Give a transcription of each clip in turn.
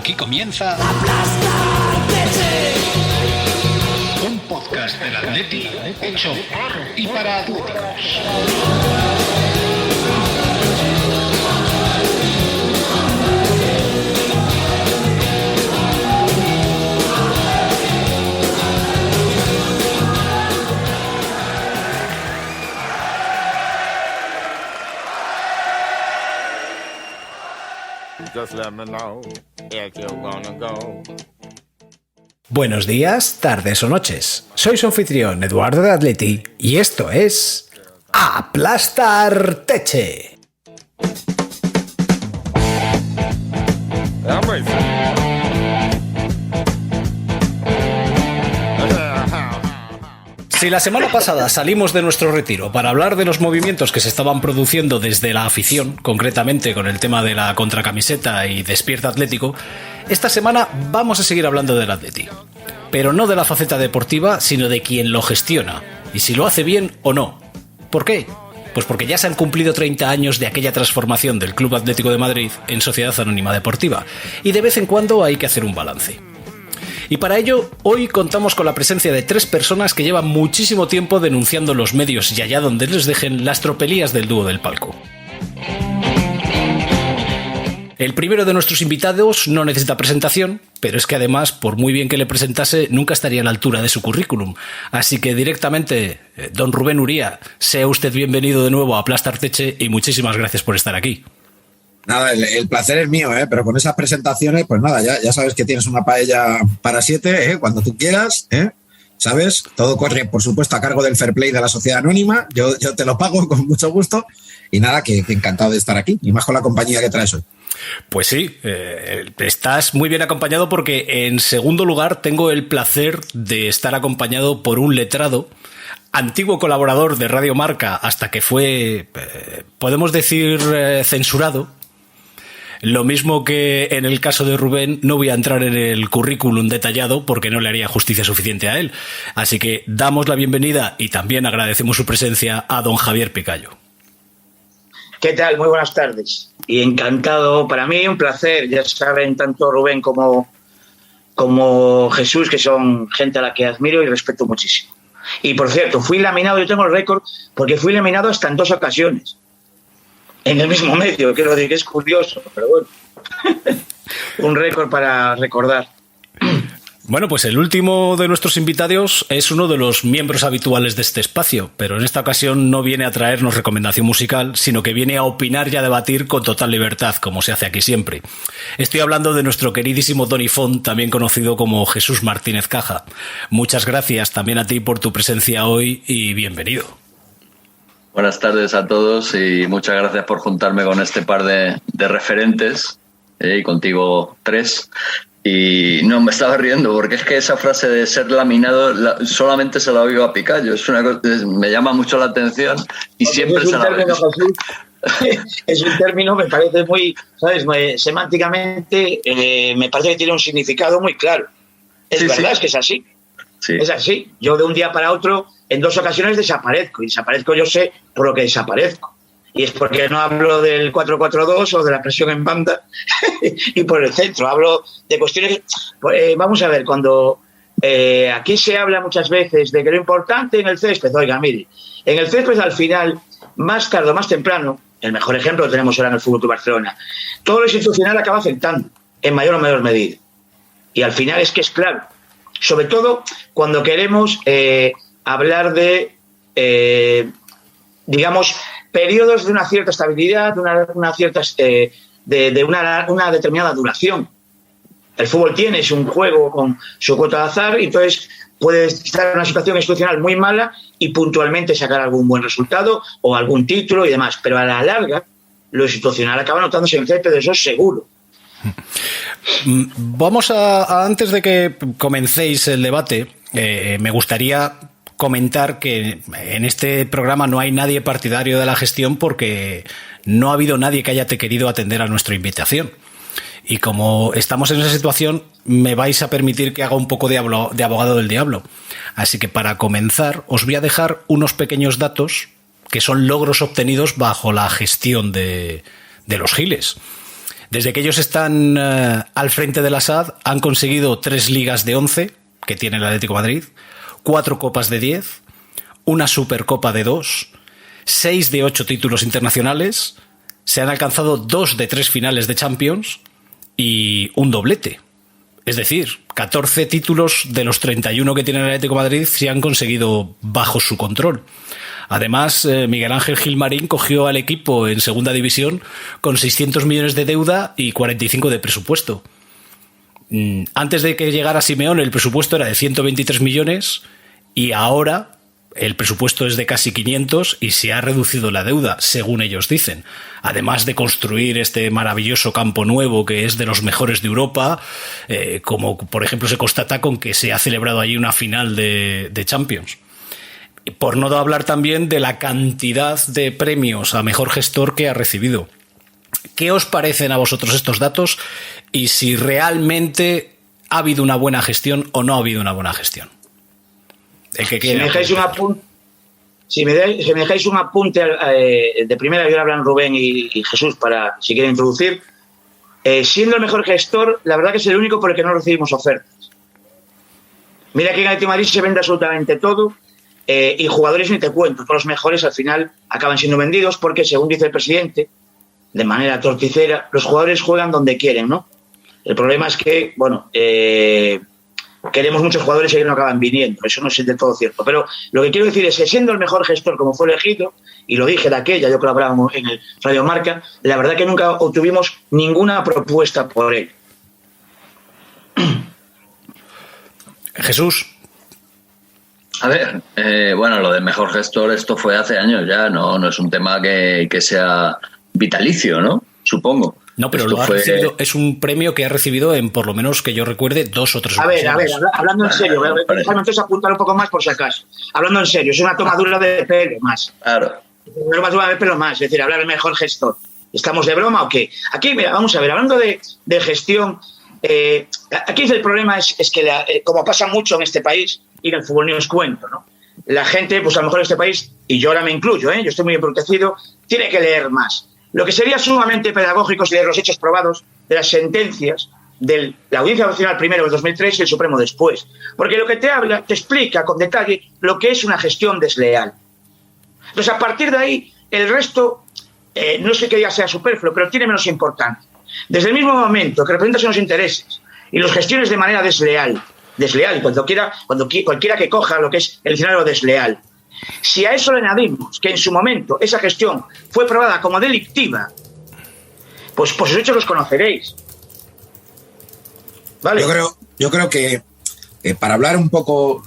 Aquí comienza un podcast del Atleti hecho por y para atléticos. Just let me know if you're gonna go. Buenos días, tardes o noches. Soy su anfitrión Eduardo de Atleti y esto es Aplastar Teche. Si la semana pasada salimos de nuestro retiro para hablar de los movimientos que se estaban produciendo desde la afición, concretamente con el tema de la contracamiseta y Despierta Atlético, esta semana vamos a seguir hablando del Atleti. Pero no de la faceta deportiva, sino de quien lo gestiona, y si lo hace bien o no. ¿Por qué? Pues porque ya se han cumplido 30 años de aquella transformación del Club Atlético de Madrid en Sociedad Anónima Deportiva, y de vez en cuando hay que hacer un balance. Y para ello, hoy contamos con la presencia de 3 personas que llevan muchísimo tiempo denunciando los medios y allá donde les dejen las tropelías del dúo del palco. El primero de nuestros invitados no necesita presentación, pero es que además, por muy bien que le presentase, nunca estaría a la altura de su currículum. Así que directamente, don Rubén Uría, sea usted bienvenido de nuevo a Aplastar Teche y muchísimas gracias por estar aquí. Nada, el placer es mío, pero con esas presentaciones, pues nada, ya sabes que tienes una paella para 7, cuando tú quieras, ¿sabes? Todo corre, por supuesto, a cargo del fair play de la Sociedad Anónima, yo te lo pago con mucho gusto y nada, que encantado de estar aquí, y más con la compañía que traes hoy. Pues sí, estás muy bien acompañado porque en segundo lugar tengo el placer de estar acompañado por un letrado, antiguo colaborador de Radio Marca hasta que fue, podemos decir, censurado. Lo mismo que en el caso de Rubén, no voy a entrar en el currículum detallado porque no le haría justicia suficiente a él. Así que damos la bienvenida y también agradecemos su presencia a don Javier Picayo. ¿Qué tal? Muy buenas tardes. Y encantado, para mí un placer. Ya saben, tanto Rubén como Jesús, que son gente a la que admiro y respeto muchísimo. Y por cierto, fui laminado, yo tengo el récord, porque fui laminado hasta en 2 ocasiones. En el mismo medio, quiero decir que es curioso, pero bueno. Un récord para recordar. Bueno, pues el último de nuestros invitados es uno de los miembros habituales de este espacio, pero en esta ocasión no viene a traernos recomendación musical, sino que viene a opinar y a debatir con total libertad, como se hace aquí siempre. Estoy hablando de nuestro queridísimo Tony Font, también conocido como Jesús Martínez Caja. Muchas gracias también a ti por tu presencia hoy y bienvenido. Buenas tardes a todos y muchas gracias por juntarme con este par de referentes, y contigo 3. Y no, me estaba riendo porque es que esa frase de ser laminado solamente se la oigo a Picayo. Es una cosa, me llama mucho la atención y siempre se la oigo. Es un término, me parece muy, ¿sabes? Semánticamente me parece que tiene un significado muy claro. Es sí, verdad, sí. Es que es así. Sí. Es así. Yo de un día para otro, en 2 ocasiones desaparezco. Y desaparezco, yo sé por lo que desaparezco. Y es porque no hablo del 4-4-2 o de la presión en banda y por el centro. Hablo de cuestiones... vamos a ver, cuando aquí se habla muchas veces de que lo importante en el césped... Oiga, mire, en el césped al final, más tarde o más temprano, el mejor ejemplo lo tenemos ahora en el Fútbol Club Barcelona, todo lo institucional acaba afectando en mayor o menor medida. Y al final es que es claro. Sobre todo cuando queremos hablar de, digamos... periodos de una cierta estabilidad, de una determinada duración. El fútbol es un juego con su cuota de azar y entonces puede estar en una situación institucional muy mala y puntualmente sacar algún buen resultado o algún título y demás. Pero a la larga, lo institucional acaba notándose en el césped, eso es seguro. Vamos a antes de que comencéis el debate, me gustaría comentar que en este programa no hay nadie partidario de la gestión porque no ha habido nadie que haya querido atender a nuestra invitación. Y como estamos en esa situación, me vais a permitir que haga un poco de abogado del diablo. Así que para comenzar, os voy a dejar unos pequeños datos que son logros obtenidos bajo la gestión de los Giles. Desde que ellos están al frente de la SAD, han conseguido 3 ligas de 11, que tiene el Atlético de Madrid, 4 copas de 10, una Supercopa de 2, 6 de 8 títulos internacionales, se han alcanzado 2 de 3 finales de Champions y un doblete. Es decir, 14 títulos de los 31 que tiene el Atlético de Madrid se han conseguido bajo su control. Además, Miguel Ángel Gilmarín cogió al equipo en segunda división con 600 millones de deuda y 45 de presupuesto. Antes de que llegara Simeone, el presupuesto era de 123 millones y ahora el presupuesto es de casi 500 y se ha reducido la deuda, según ellos dicen. Además de construir este maravilloso campo nuevo que es de los mejores de Europa, como por ejemplo se constata con que se ha celebrado allí una final de Champions. Por no hablar también de la cantidad de premios a mejor gestor que ha recibido. ¿Qué os parecen a vosotros estos datos y si realmente ha habido una buena gestión o no ha habido una buena gestión? Si me dejáis un apunte de primera, y ahora hablan Rubén y Jesús para si quieren introducir. Siendo el mejor gestor, la verdad que es el único por el que no recibimos ofertas. Mira que en Atlético de Madrid se vende absolutamente todo y jugadores ni te cuento. Todos los mejores al final acaban siendo vendidos porque, según dice el presidente, de manera torticera, los jugadores juegan donde quieren, ¿no? El problema es que, bueno, queremos muchos jugadores y ellos no acaban viniendo. Eso no es del todo cierto. Pero lo que quiero decir es que siendo el mejor gestor como fue elegido, y lo dije de aquella, yo colaborábamos en el Radio Marca, la verdad que nunca obtuvimos ninguna propuesta por él. Jesús. A ver, bueno, lo del mejor gestor, esto fue hace años ya, no es un tema que sea vitalicio, ¿no? Supongo. No, pero lo ha recibido, es un premio que ha recibido en, por lo menos que yo recuerde, 2 o 3 ocasiones. A ver, hablando en serio, déjame entonces apuntar un poco más por si acaso. Hablando en serio, es una tomadura de pelo más. Claro. Una tomadura de pelo más, es decir, hablar del mejor gestor. ¿Estamos de broma o qué? Aquí, mira, vamos a ver, hablando de gestión, aquí el problema es que, como pasa mucho en este país, y en el fútbol ni os cuento, ¿no? La gente, pues a lo mejor en este país, y yo ahora me incluyo, yo estoy muy embrutecido, tiene que leer más. Lo que sería sumamente pedagógico es leer los hechos probados de las sentencias de la Audiencia Nacional primero del 2003 y el Supremo después. Porque lo que te explica con detalle lo que es una gestión desleal. Entonces, a partir de ahí, el resto, no sé que ya sea superfluo, pero tiene menos importancia. Desde el mismo momento que representas unos intereses y los gestiones de manera desleal, cualquiera que coja lo que es el diccionario desleal, si a eso le añadimos que en su momento esa gestión fue probada como delictiva, pues por sus hechos los conoceréis. ¿Vale? Yo creo que para hablar un poco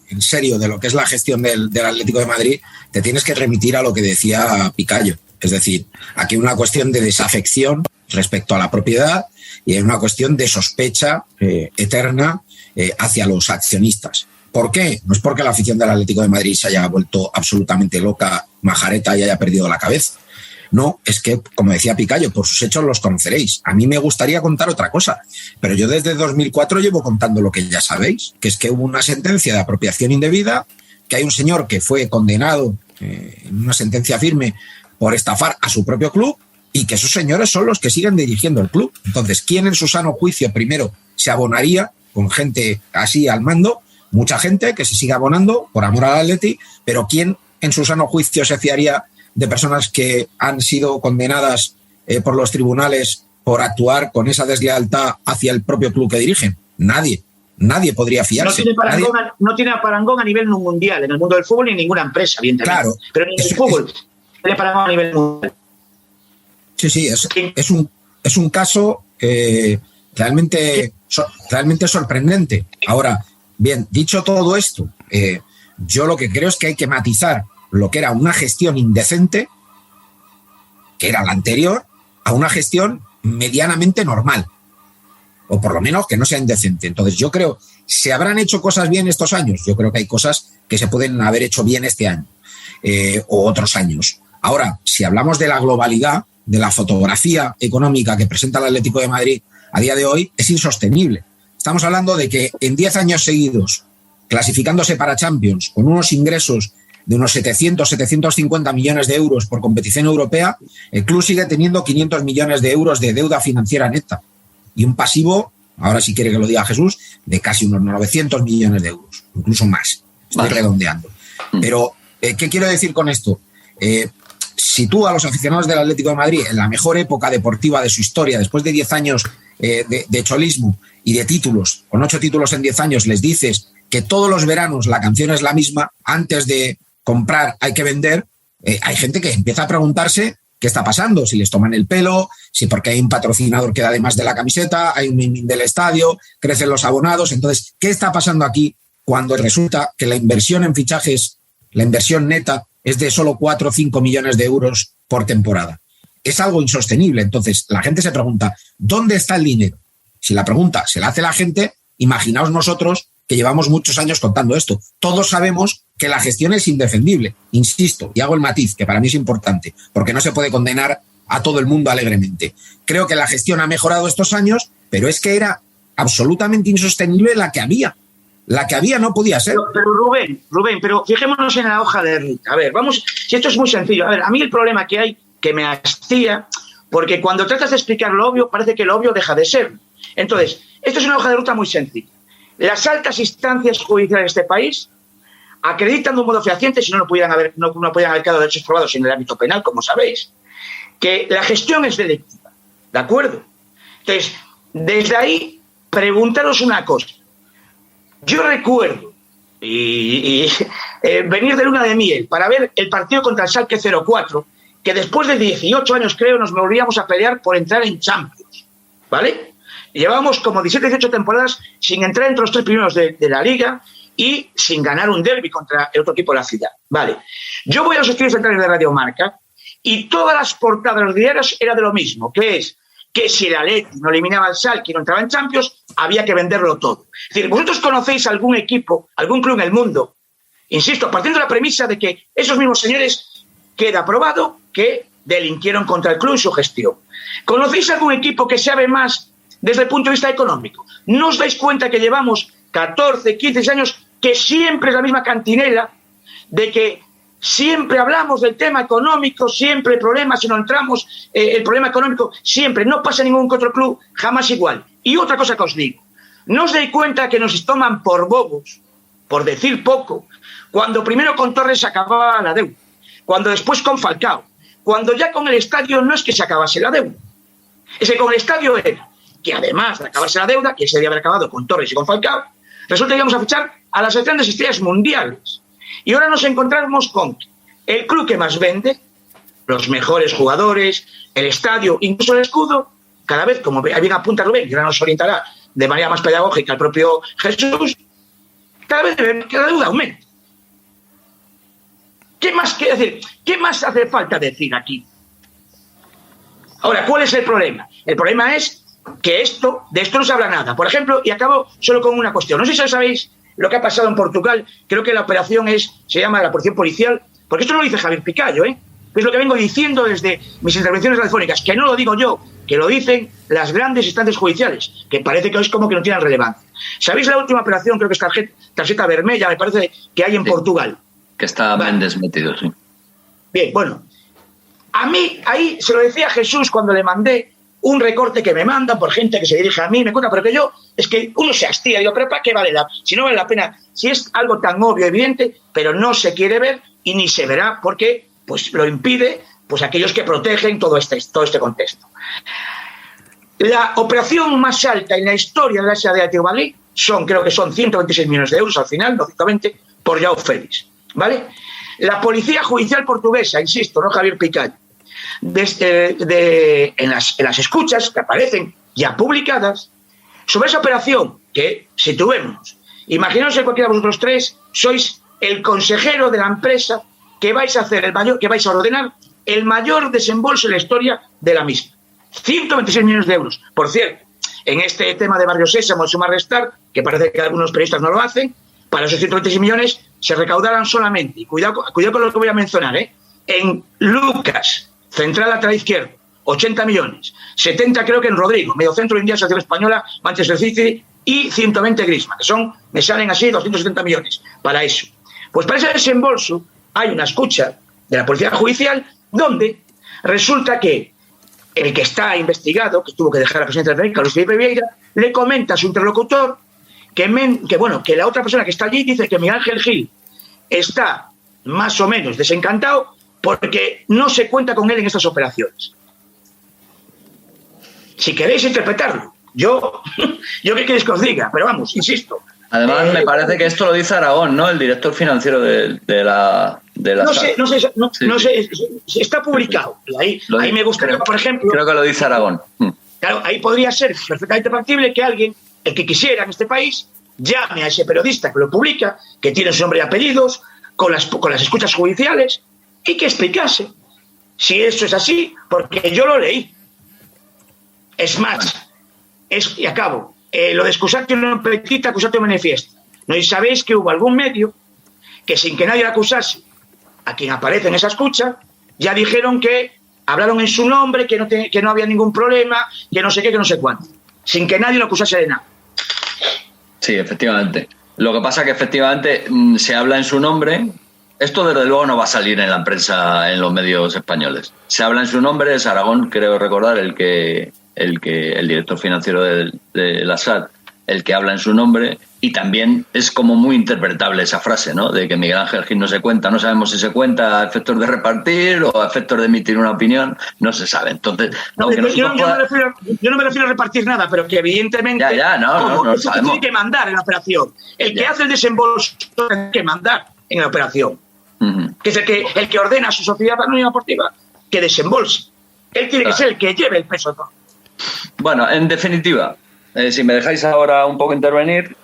en serio de lo que es la gestión del Atlético de Madrid, te tienes que remitir a lo que decía Picayo. Es decir, aquí hay una cuestión de desafección respecto a la propiedad y hay una cuestión de sospecha eterna hacia los accionistas. ¿Por qué? No es porque la afición del Atlético de Madrid se haya vuelto absolutamente loca, majareta y haya perdido la cabeza. No, es que, como decía Picayo, por sus hechos los conoceréis. A mí me gustaría contar otra cosa, pero yo desde 2004 llevo contando lo que ya sabéis, que es que hubo una sentencia de apropiación indebida, que hay un señor que fue condenado en una sentencia firme por estafar a su propio club y que esos señores son los que siguen dirigiendo el club. Entonces, ¿quién en su sano juicio primero se abonaría con gente así al mando? Mucha gente que se sigue abonando por amor al Atleti, pero ¿quién en su sano juicio se fiaría de personas que han sido condenadas por los tribunales por actuar con esa deslealtad hacia el propio club que dirigen? Nadie podría fiarse. No tiene parangón a nivel mundial, en el mundo del fútbol ni en ninguna empresa, evidentemente. Claro, pero en el fútbol tiene parangón a nivel mundial. Sí, es un caso realmente sorprendente. Ahora, bien, dicho todo esto, yo lo que creo es que hay que matizar lo que era una gestión indecente, que era la anterior, a una gestión medianamente normal, o por lo menos que no sea indecente. Entonces yo creo, ¿se habrán hecho cosas bien estos años? Yo creo que hay cosas que se pueden haber hecho bien este año o otros años. Ahora, si hablamos de la globalidad, de la fotografía económica que presenta el Atlético de Madrid a día de hoy, es insostenible. Estamos hablando de que en 10 años seguidos, clasificándose para Champions, con unos ingresos de unos 750 millones de euros por competición europea, el club sigue teniendo 500 millones de euros de deuda financiera neta y un pasivo, ahora si quiere que lo diga Jesús, de casi unos 900 millones de euros, incluso más. Estoy redondeando. Pero, ¿qué quiero decir con esto? Sitúa a los aficionados del Atlético de Madrid en la mejor época deportiva de su historia, después de 10 años de cholismo y de títulos, con 8 títulos en 10 años, les dices que todos los veranos la canción es la misma, antes de comprar hay que vender, hay gente que empieza a preguntarse qué está pasando, si les toman el pelo, si porque hay un patrocinador que da además de la camiseta, hay un mimín del estadio, crecen los abonados. Entonces, ¿qué está pasando aquí cuando resulta que la inversión en fichajes, la inversión neta, es de solo 4 o 5 millones de euros por temporada? Es algo insostenible. Entonces, la gente se pregunta, ¿dónde está el dinero? Si la pregunta se la hace la gente, imaginaos nosotros que llevamos muchos años contando esto. Todos sabemos que la gestión es indefendible, insisto, y hago el matiz, que para mí es importante, porque no se puede condenar a todo el mundo alegremente. Creo que la gestión ha mejorado estos años, pero es que era absolutamente insostenible la que había. La que había no podía ser. Pero Rubén, pero fijémonos en la hoja de ruta. A ver, vamos, si esto es muy sencillo. A ver, a mí el problema que hay, que me hastía, porque cuando tratas de explicar lo obvio, parece que lo obvio deja de ser. Entonces, esto es una hoja de ruta muy sencilla. Las altas instancias judiciales de este país acreditan de un modo fehaciente, si no podían haber quedado derechos probados en el ámbito penal, como sabéis, que la gestión es delictiva. ¿De acuerdo? Entonces, desde ahí, preguntaros una cosa. Yo recuerdo venir de luna de miel para ver el partido contra el Schalke 04, que después de 18 años, creo, nos volvíamos a pelear por entrar en Champions, ¿vale? Llevábamos como 17-18 temporadas sin entrar entre los 3 primeros de la Liga y sin ganar un derbi contra el otro equipo de la ciudad. Vale. Yo voy a los estudios centrales de Radio Marca y todas las portadas de los diarios era de lo mismo, que es que si el Atleti no eliminaba al Schalke y no entraba en Champions, había que venderlo todo. Es decir, ¿vosotros conocéis algún equipo, algún club en el mundo, insisto, partiendo de la premisa de que esos mismos señores queda probado que delinquieron contra el club y su gestión? ¿Conocéis algún equipo que sabe más desde el punto de vista económico? ¿No os dais cuenta que llevamos 14, 15 años que siempre es la misma cantinela de que siempre hablamos del tema económico, siempre el problema, si no entramos, el problema económico, siempre, no pasa en ningún otro club, jamás igual? Y otra cosa que os digo, ¿no os dais cuenta que nos toman por bobos, por decir poco, cuando primero con Torres se acababa la deuda, cuando después con Falcao, cuando ya con el estadio no es que se acabase la deuda, es que con el estadio era que además de acabarse la deuda, que se debía haber acabado con Torres y con Falcao, resulta que íbamos a fichar a las grandes estrellas mundiales. Y ahora nos encontramos con el club que más vende, los mejores jugadores, el estadio, incluso el escudo, cada vez, como bien apunta Rubén, y ahora nos orientará de manera más pedagógica el propio Jesús, cada vez la deuda aumenta. ¿Qué más quiere decir? ¿Qué más hace falta decir aquí? Ahora, ¿cuál es el problema? El problema es que de esto no se habla nada. Por ejemplo, y acabo solo con una cuestión. No sé si sabéis lo que ha pasado en Portugal. Creo que la operación se llama la operación policial, porque esto no lo dice Javier Picallo, es lo que vengo diciendo desde mis intervenciones radiofónicas, que no lo digo yo, que lo dicen las grandes instancias judiciales, que parece que es como que no tienen relevancia. ¿Sabéis la última operación? Creo que es tarjeta vermella, me parece que hay en Portugal. Que está Méndez metido, sí. Bien, bueno. A mí, ahí se lo decía Jesús cuando le mandé un recorte que me mandan por gente que se dirige a mí, me cuenta, pero que yo, es que uno se hastía, digo, pero ¿para qué vale si no vale la pena? Si es algo tan obvio, evidente, pero no se quiere ver y ni se verá porque pues lo impide pues aquellos que protegen todo este contexto. La operación más alta en la historia de la SAD de Atlético de Madrid creo que son 126 millones de euros al final, lógicamente, por João Félix, ¿vale? La policía judicial portuguesa, insisto, no Javier Picallo, en las escuchas que aparecen ya publicadas sobre esa operación que situémonos. Imaginaos que cualquiera de vosotros tres sois el consejero de la empresa que vais a hacer que vais a ordenar el mayor desembolso en la historia de la misma. 126 millones de euros. Por cierto, en este tema de Barrio Sésamo, sumar restar, que parece que algunos periodistas no lo hacen, para esos 126 millones se recaudarán solamente, y cuidado con lo que voy a mencionar, en Lucas, central lateral izquierdo, 80 millones, 70 creo que en Rodrigo, mediocentro de India, Asociación Española, Manchester City, y 120 Griezmann, que me salen así 270 millones para eso. Pues para ese desembolso hay una escucha de la Policía Judicial donde resulta que el que está investigado, que tuvo que dejar la presidencia del Carlos Felipe Vieira, le comenta a su interlocutor que la otra persona que está allí dice que Miguel Ángel Gil está más o menos desencantado porque no se cuenta con él en estas operaciones. Si queréis interpretarlo, yo qué queréis que os diga, pero vamos, insisto. Además, me parece que esto lo dice Aragón, ¿no? El director financiero de la no sé, está publicado. Ahí me gustaría, por ejemplo... Creo que lo dice Aragón. Claro, ahí podría ser perfectamente factible que alguien, el que quisiera en este país, llame a ese periodista que lo publica, que tiene su nombre y apellidos, con las escuchas judiciales, y que explicase si eso es así, porque yo lo leí. Es más, y acabo, lo de excusatio non petita, accusatio manifiesta. ¿No sabéis que hubo algún medio que sin que nadie le acusase a quien aparece en esa escucha, ya dijeron que hablaron en su nombre, que no había ningún problema, que no sé qué, que no sé cuánto, sin que nadie lo acusase de nada? Sí, efectivamente. Lo que pasa es que efectivamente se habla en su nombre. Esto desde luego no va a salir en la prensa, en los medios españoles. Se habla en su nombre, es Aragón, creo recordar, el director financiero de la SAT, el que habla en su nombre, y también es como muy interpretable esa frase, ¿no? De que Miguel Ángel Gil no se cuenta, no sabemos si se cuenta a efectos de repartir o a efectos de emitir una opinión, no se sabe. Entonces, yo no me refiero a repartir nada, pero que evidentemente no sabemos. Tiene que mandar en la operación. El que hace el desembolso tiene que mandar en la operación. Que es el que ordena a su sociedad anónima deportiva que desembolse. Él tiene que ser el que lleve el peso de todo. Bueno, en definitiva, si me dejáis ahora un poco intervenir,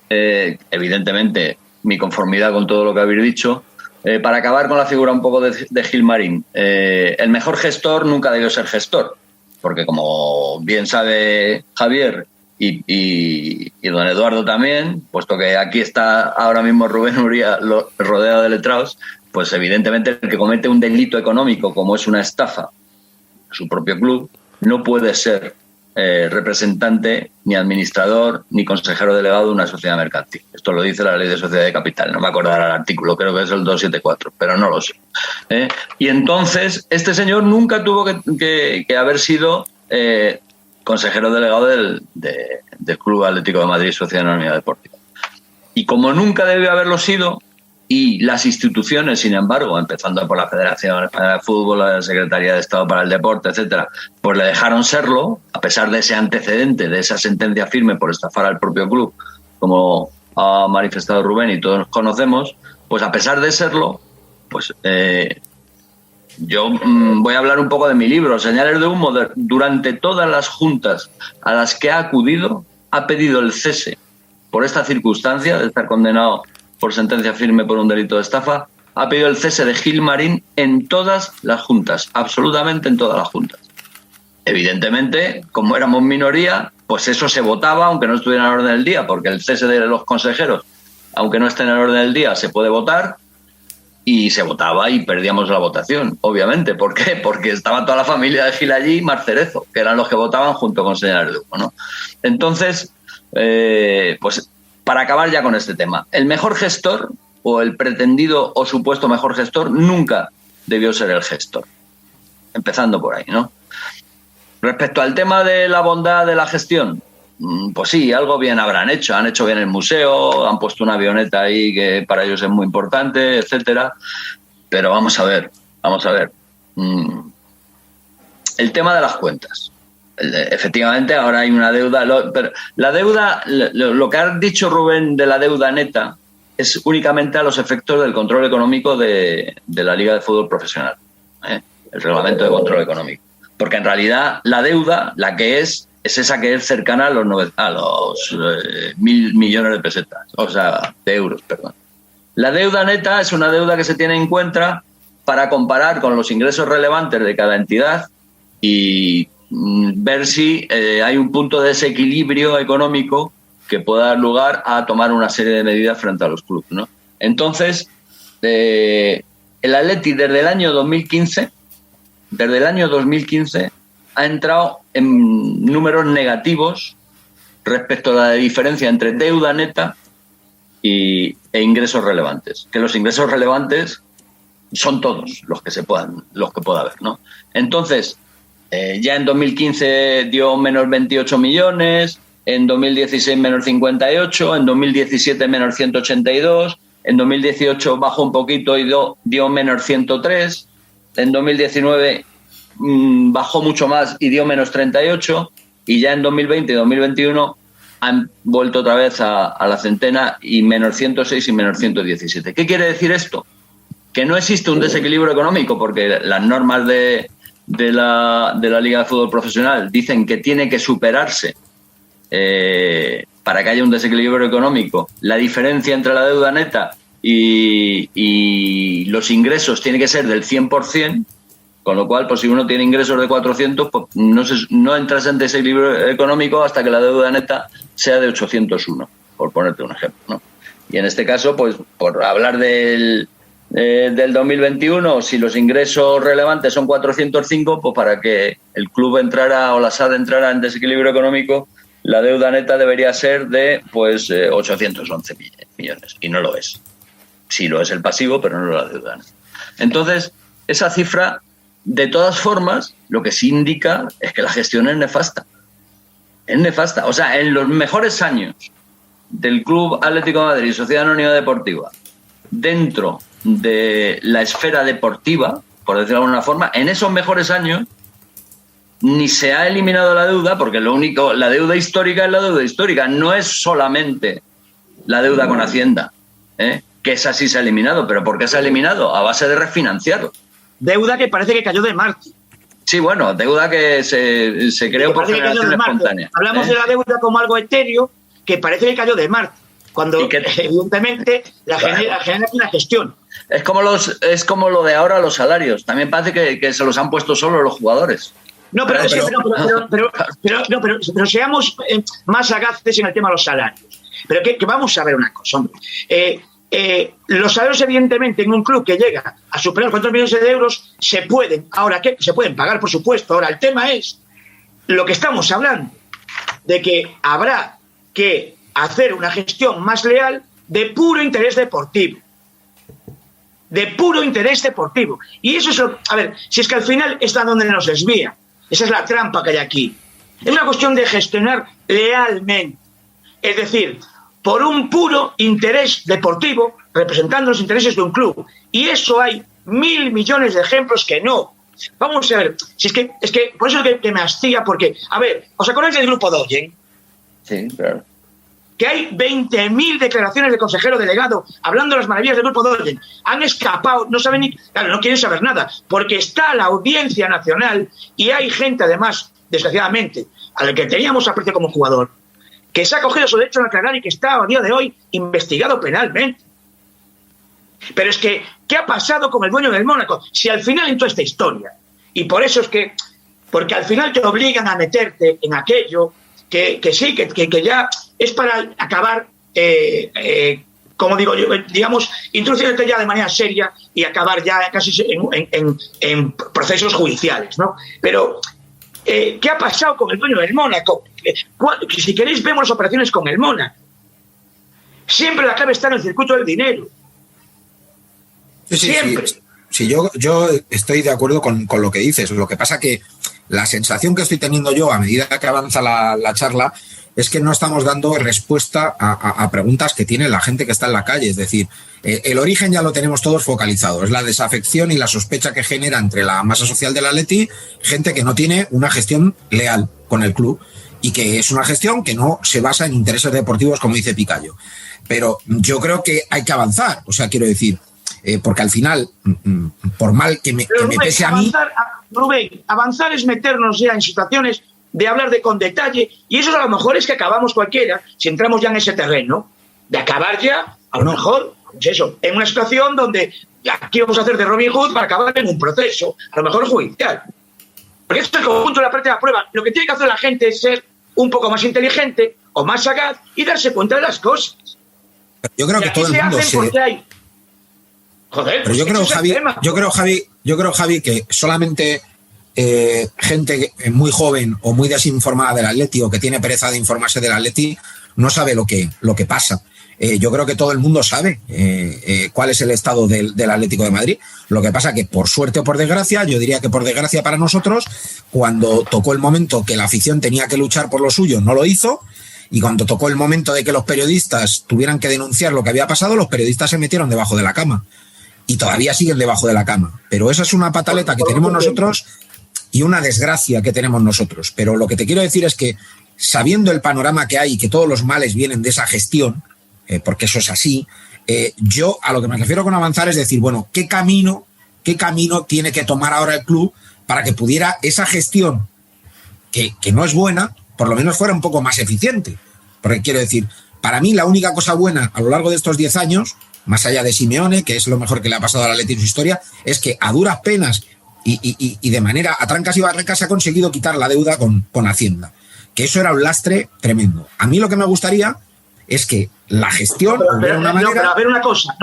evidentemente mi conformidad con todo lo que habéis dicho. Para acabar con la figura un poco de Gilmarín, el mejor gestor nunca debió ser gestor, porque como bien sabe Javier y don Eduardo también, puesto que aquí está ahora mismo Rubén Uría rodeado de letrados, pues evidentemente el que comete un delito económico como es una estafa a su propio club no puede ser representante, ni administrador, ni consejero delegado de una sociedad mercantil. Esto lo dice la Ley de Sociedad de Capital. No me acordaré el artículo, creo que es el 274, pero no lo sé. Y entonces, este señor nunca tuvo que haber sido consejero delegado del Club Atlético de Madrid, Sociedad Anónima Deportiva. Y como nunca debió haberlo sido, y las instituciones, sin embargo, empezando por la Federación Española de Fútbol, la Secretaría de Estado para el Deporte, etcétera, pues le dejaron serlo, a pesar de ese antecedente, de esa sentencia firme por estafar al propio club, como ha manifestado Rubén y todos conocemos, pues a pesar de serlo, pues yo voy a hablar un poco de mi libro, Señales de Humo. Durante todas las juntas a las que ha acudido, ha pedido el cese por esta circunstancia de estar condenado por sentencia firme por un delito de estafa, ha pedido el cese de Gilmarín en todas las juntas, absolutamente en todas las juntas. Evidentemente, como éramos minoría, pues eso se votaba, aunque no estuviera en el orden del día, porque el cese de los consejeros, aunque no esté en el orden del día, se puede votar, y se votaba y perdíamos la votación, obviamente. ¿Por qué? Porque estaba toda la familia de Gil allí y Marcerezo, que eran los que votaban junto con Señales de Humo, ¿no? Entonces, pues para acabar ya con este tema, el mejor gestor o el pretendido o supuesto mejor gestor nunca debió ser el gestor. Empezando por ahí, ¿no? Respecto al tema de la bondad de la gestión, pues sí, algo bien habrán hecho. Han hecho bien el museo, han puesto una avioneta ahí que para ellos es muy importante, etcétera. Pero vamos a ver. El tema de las cuentas. Efectivamente, ahora hay una deuda. Pero la deuda, lo que ha dicho Rubén de la deuda neta, es únicamente a los efectos del control económico de la Liga de Fútbol Profesional. El reglamento de control económico. Porque en realidad la deuda, la que es esa que es cercana a los 1.000 millones de pesetas, o sea, de euros, perdón. La deuda neta es una deuda que se tiene en cuenta para comparar con los ingresos relevantes de cada entidad y ver si hay un punto de desequilibrio económico que pueda dar lugar a tomar una serie de medidas frente a los clubes, ¿no? Entonces, el Atleti desde el año 2015 ha entrado en números negativos respecto a la diferencia entre deuda neta e ingresos relevantes. Que los ingresos relevantes son todos los que pueda haber, ¿no? Entonces, ya en 2015 dio menos 28 millones, en 2016 menos 58, en 2017 menos 182, en 2018 bajó un poquito y dio menos 103, en 2019 bajó mucho más y dio menos 38, y ya en 2020 y 2021 han vuelto otra vez a la centena y menos 106 y menos 117. ¿Qué quiere decir esto? Que no existe un desequilibrio económico, porque las normas de la Liga de Fútbol Profesional dicen que tiene que superarse para que haya un desequilibrio económico. La diferencia entre la deuda neta y los ingresos tiene que ser del 100%, con lo cual, pues si uno tiene ingresos de 400, pues no entras en desequilibrio económico hasta que la deuda neta sea de 801, por ponerte un ejemplo, ¿no? Y en este caso, pues por hablar del 2021, si los ingresos relevantes son 405, pues para que el club entrara o la SAD entrara en desequilibrio económico, la deuda neta debería ser de 811 millones, y no lo es. Sí lo es el pasivo, pero no la deuda neta. Entonces, esa cifra, de todas formas, lo que sí indica es que la gestión es nefasta. Es nefasta. O sea, en los mejores años del Club Atlético de Madrid, Sociedad Anónima Deportiva, dentro de la esfera deportiva, por decirlo de alguna forma, en esos mejores años ni se ha eliminado la deuda, porque la deuda histórica es la deuda histórica, no es solamente la deuda con Hacienda, que esa sí se ha eliminado. ¿Pero por qué se ha eliminado? A base de refinanciarlo. Deuda que parece que cayó de Marte. Sí, bueno, deuda que se creó por generación espontánea. Hablamos de la deuda como algo etéreo que parece que cayó de Marte, cuando evidentemente la genera una gestión. Es como lo de ahora los salarios. También parece que se los han puesto solo los jugadores. No, pero seamos más sagaces en el tema de los salarios. Pero que vamos a ver una cosa, hombre. Los salarios, evidentemente, en un club que llega a superar 4 millones de euros, se pueden pagar, por supuesto. Ahora, el tema es lo que estamos hablando, de que habrá que hacer una gestión más leal de puro interés deportivo. De puro interés deportivo. Y eso es a ver, si es que al final está donde nos desvía. Esa es la trampa que hay aquí. Es una cuestión de gestionar lealmente. Es decir, por un puro interés deportivo, representando los intereses de un club. Y eso hay 1.000 millones de ejemplos que no. Vamos a ver, si es que por eso es que me hastía, porque, a ver, ¿os acordáis del grupo Doyen? Sí, claro. Que hay 20.000 declaraciones de consejero delegado hablando de las maravillas del grupo Doyen. Han escapado, no saben ni... Claro, no quieren saber nada, porque está la Audiencia Nacional y hay gente, además, desgraciadamente, a la que teníamos aprecio como jugador, que se ha cogido su derecho a aclarar y que está a día de hoy investigado penalmente. Pero es que, ¿qué ha pasado con el dueño del Mónaco? Si al final en toda esta historia, y por eso es que, porque al final te obligan a meterte en aquello que sí, que ya es para acabar, como digo yo, digamos, introducirte ya de manera seria y acabar ya casi en procesos judiciales, ¿no? Pero ¿qué ha pasado con el dueño del Mónaco? Si queréis, vemos las operaciones con el Mónaco. Siempre la clave está en el circuito del dinero. Siempre. Sí, yo estoy de acuerdo con lo que dices. Lo que pasa que la sensación que estoy teniendo yo a medida que avanza la charla es que no estamos dando respuesta a preguntas que tiene la gente que está en la calle. Es decir, el origen ya lo tenemos todos focalizado. Es la desafección y la sospecha que genera entre la masa social del Atleti gente que no tiene una gestión leal con el club y que es una gestión que no se basa en intereses deportivos, como dice Picayo. Pero yo creo que hay que avanzar. O sea, quiero decir, porque al final, por mal que me pese a mí... Rubén, avanzar es meternos ya en situaciones de hablar con detalle, y eso a lo mejor es que acabamos cualquiera, si entramos ya en ese terreno, de acabar ya, a lo mejor, pues eso, en una situación donde aquí vamos a hacer de Robin Hood para acabar en un proceso, a lo mejor judicial. Porque esto es el conjunto de la parte de la prueba. Lo que tiene que hacer la gente es ser un poco más inteligente o más sagaz y darse cuenta de las cosas. Yo creo que todo el mundo hay... Joder, pero yo creo, Javi, que solamente gente muy joven o muy desinformada del Atleti o que tiene pereza de informarse del Atleti no sabe lo que pasa. yo creo que todo el mundo sabe cuál es el estado del Atlético de Madrid. Lo que pasa que, por suerte o por desgracia, yo diría que por desgracia para nosotros, cuando tocó el momento que la afición tenía que luchar por lo suyo, no lo hizo. Y cuando tocó el momento de que los periodistas tuvieran que denunciar lo que había pasado, los periodistas se metieron debajo de la cama. Y todavía siguen debajo de la cama. Pero esa es una pataleta que tenemos nosotros y una desgracia que tenemos nosotros. Pero lo que te quiero decir es que, sabiendo el panorama que hay y que todos los males vienen de esa gestión, porque eso es así, yo a lo que me refiero con avanzar es decir, bueno, ¿qué camino tiene que tomar ahora el club para que pudiera esa gestión, que no es buena, por lo menos fuera un poco más eficiente? Porque quiero decir, para mí la única cosa buena a lo largo de estos 10 años, más allá de Simeone, que es lo mejor que le ha pasado al Atleti en su historia, es que a duras penas y de manera a trancas y barrancas se ha conseguido quitar la deuda con Hacienda. Que eso era un lastre tremendo. A mí lo que me gustaría es que la gestión pero a ver una cosa.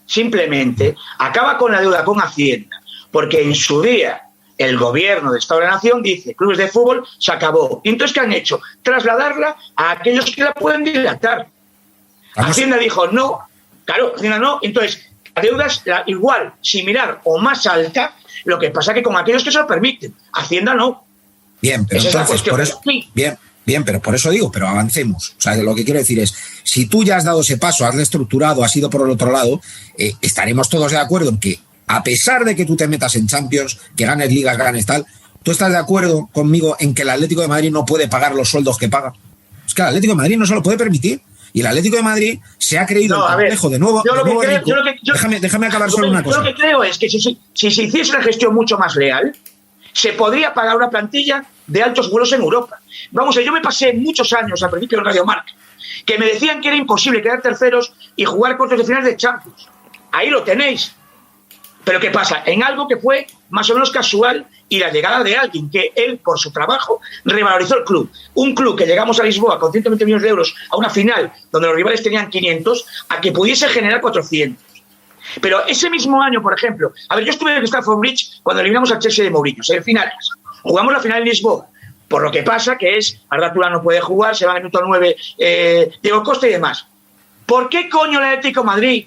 Simplemente acaba con la deuda con Hacienda, porque en su día el gobierno de Estado de la Nación dice, clubes de fútbol, se acabó. Y entonces, ¿qué han hecho? Trasladarla a aquellos que la pueden dilatar. Hacienda dijo no, claro, Hacienda no, entonces la deuda es igual, similar o más alta, lo que pasa que con aquellos que se lo permiten, Hacienda no. Bien, pero entonces, por eso, bien, pero por eso digo, pero avancemos. O sea, lo que quiero decir es, si tú ya has dado ese paso, has reestructurado, has ido por el otro lado, estaremos todos de acuerdo en que, a pesar de que tú te metas en Champions, que ganes ligas, ganes tal, ¿tú estás de acuerdo conmigo en que el Atlético de Madrid no puede pagar los sueldos que paga? Es que el Atlético de Madrid no se lo puede permitir. Y el Atlético de Madrid se ha creído el complejo de nuevo. Déjame acabar solo una cosa. Yo lo que creo es que si se hiciese una gestión mucho más real, se podría pagar una plantilla de altos vuelos en Europa. Vamos, yo me pasé muchos años al principio en Radio Marca, que me decían que era imposible quedar terceros y jugar cuartos de final de Champions. Ahí lo tenéis. Pero ¿qué pasa? En algo que fue más o menos casual y la llegada de alguien que él, por su trabajo, revalorizó el club. Un club que llegamos a Lisboa con 120 millones de euros a una final donde los rivales tenían 500, a que pudiese generar 400. Pero ese mismo año, por ejemplo, yo estuve en Stamford Bridge cuando eliminamos al Chelsea de Mourinho, en finales. Jugamos la final en Lisboa. Por lo que pasa que es, Arda Turán no puede jugar, se va en el minuto 9 Diego Costa y demás. ¿Por qué coño el Atlético de Madrid,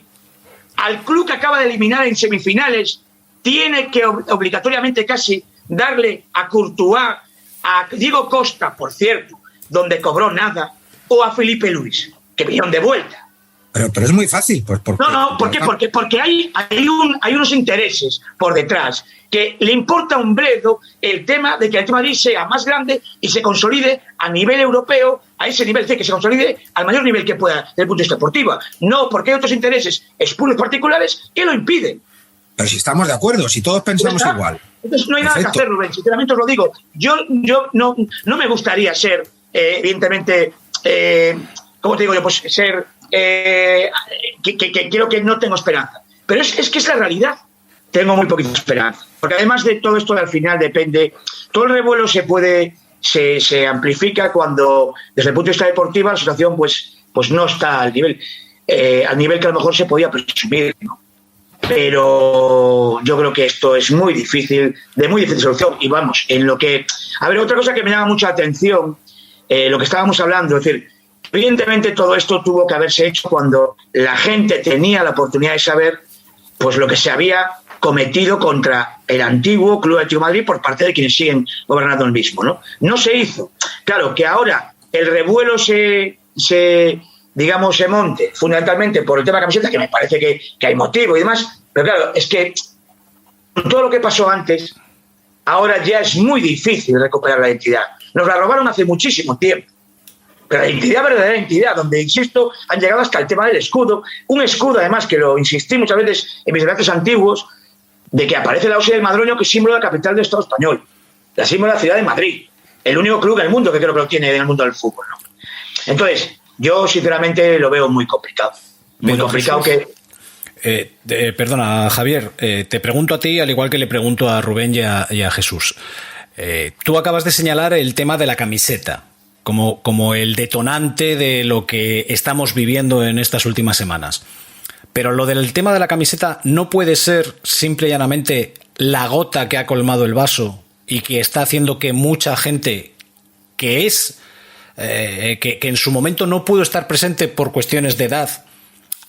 al club que acaba de eliminar en semifinales, tiene que obligatoriamente casi darle a Courtois, a Diego Costa, por cierto, donde cobró nada, o a Felipe Luis, que vinieron de vuelta? Pero es muy fácil. ¿Por qué? Porque hay unos intereses por detrás que le importa un bledo el tema de que el Atlético de Madrid sea más grande y se consolide a nivel europeo, a ese nivel, que se consolide al mayor nivel que pueda desde el punto de vista deportivo. No, porque hay otros intereses espurios particulares que lo impiden. Pero si estamos de acuerdo, si todos pensamos igual. Entonces no hay nada que hacer, Rubén, sinceramente os lo digo. Yo no me gustaría ser, evidentemente, ¿cómo te digo yo? Pues ser... que creo que no tengo esperanza. Pero es que es la realidad. Tengo muy poquita esperanza. Porque además de todo esto, al final depende... Todo el revuelo se amplifica cuando, desde el punto de vista deportivo, la situación pues no está al nivel que a lo mejor se podía presumir, ¿no? Pero yo creo que esto es muy difícil, de muy difícil solución. Y vamos, en lo que... A ver, otra cosa que me llama mucha atención, lo que estábamos hablando, es decir, evidentemente todo esto tuvo que haberse hecho cuando la gente tenía la oportunidad de saber pues lo que se había cometido contra el antiguo Club Atlético de Madrid por parte de quienes siguen gobernando el mismo, ¿no? No se hizo. Claro, que ahora el revuelo se monte fundamentalmente por el tema de la camiseta, que me parece que hay motivo y demás, pero claro, es que con todo lo que pasó antes, ahora ya es muy difícil recuperar la identidad. Nos la robaron hace muchísimo tiempo. Pero la identidad, verdadera identidad, donde, insisto, han llegado hasta el tema del escudo. Un escudo, además, que lo insistí muchas veces en mis debates antiguos, de que aparece la Osi del Madroño, que es símbolo de la capital del Estado español, la símbolo de la ciudad de Madrid, el único club del mundo que creo que lo tiene en el mundo del fútbol, ¿no? Entonces, yo sinceramente lo veo muy complicado. Muy complicado que... Perdona, Javier, te pregunto a ti, al igual que le pregunto a Rubén y a Jesús. Tú acabas de señalar el tema de la camiseta como el detonante de lo que estamos viviendo en estas últimas semanas. Pero lo del tema de la camiseta no puede ser simple y llanamente la gota que ha colmado el vaso y que está haciendo que mucha gente que es que en su momento no pudo estar presente por cuestiones de edad,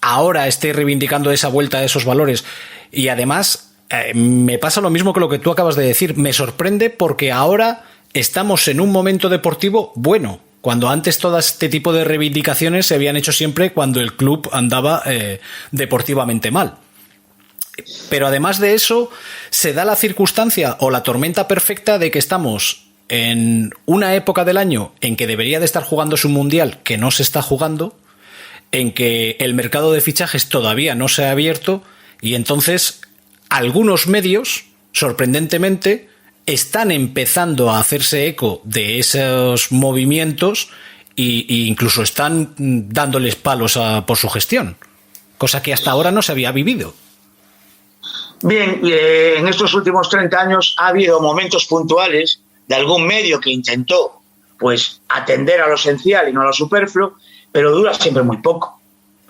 ahora esté reivindicando esa vuelta a esos valores. Y además me pasa lo mismo que lo que tú acabas de decir. Me sorprende porque ahora estamos en un momento deportivo bueno, cuando antes todo este tipo de reivindicaciones se habían hecho siempre cuando el club andaba deportivamente mal. Pero además de eso, se da la circunstancia o la tormenta perfecta de que estamos en una época del año en que debería de estar jugándose un mundial que no se está jugando, en que el mercado de fichajes todavía no se ha abierto, y entonces algunos medios, sorprendentemente, están empezando a hacerse eco de esos movimientos e incluso están dándoles palos por su gestión, cosa que hasta ahora no se había vivido. Bien, en estos últimos 30 años ha habido momentos puntuales de algún medio que intentó pues atender a lo esencial y no a lo superfluo, pero dura siempre muy poco.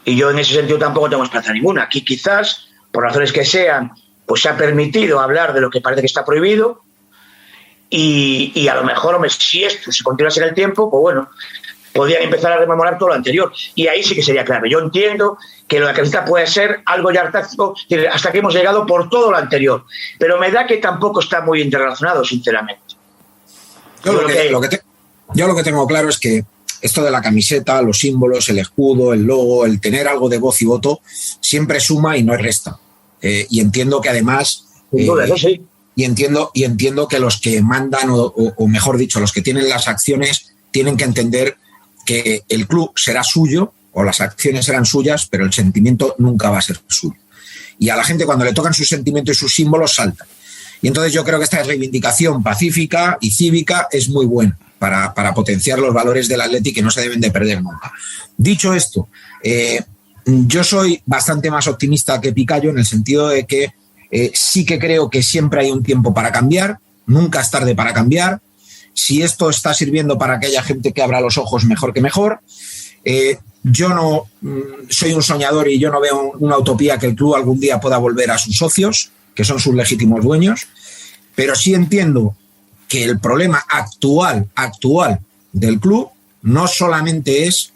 Y yo en ese sentido tampoco tengo esperanza ninguna. Aquí quizás, por razones que sean, pues se ha permitido hablar de lo que parece que está prohibido, y a lo mejor, hombre, si esto se continuase en el tiempo, pues bueno, podrían empezar a rememorar todo lo anterior. Y ahí sí que sería clave. Yo entiendo que lo de la camiseta puede ser algo ya táctico, hasta que hemos llegado por todo lo anterior. Pero me da que tampoco está muy interrelacionado, sinceramente. Yo lo que tengo claro es que esto de la camiseta, los símbolos, el escudo, el logo, el tener algo de voz y voto, siempre suma y no resta. Y entiendo que además... Eso sí. Y entiendo que los que mandan, o mejor dicho, los que tienen las acciones, tienen que entender que el club será suyo, o las acciones serán suyas, pero el sentimiento nunca va a ser suyo. Y a la gente, cuando le tocan sus sentimientos y sus símbolos, saltan. Y entonces yo creo que esta reivindicación pacífica y cívica es muy buena para potenciar los valores del Atleti, que no se deben de perder nunca. Dicho esto, yo soy bastante más optimista que Picayo, en el sentido de que sí que creo que siempre hay un tiempo para cambiar, nunca es tarde para cambiar. Si esto está sirviendo para que haya gente que abra los ojos, mejor que mejor. Yo no soy un soñador y yo no veo una utopía que el club algún día pueda volver a sus socios, que son sus legítimos dueños, pero sí entiendo que el problema actual del club no solamente es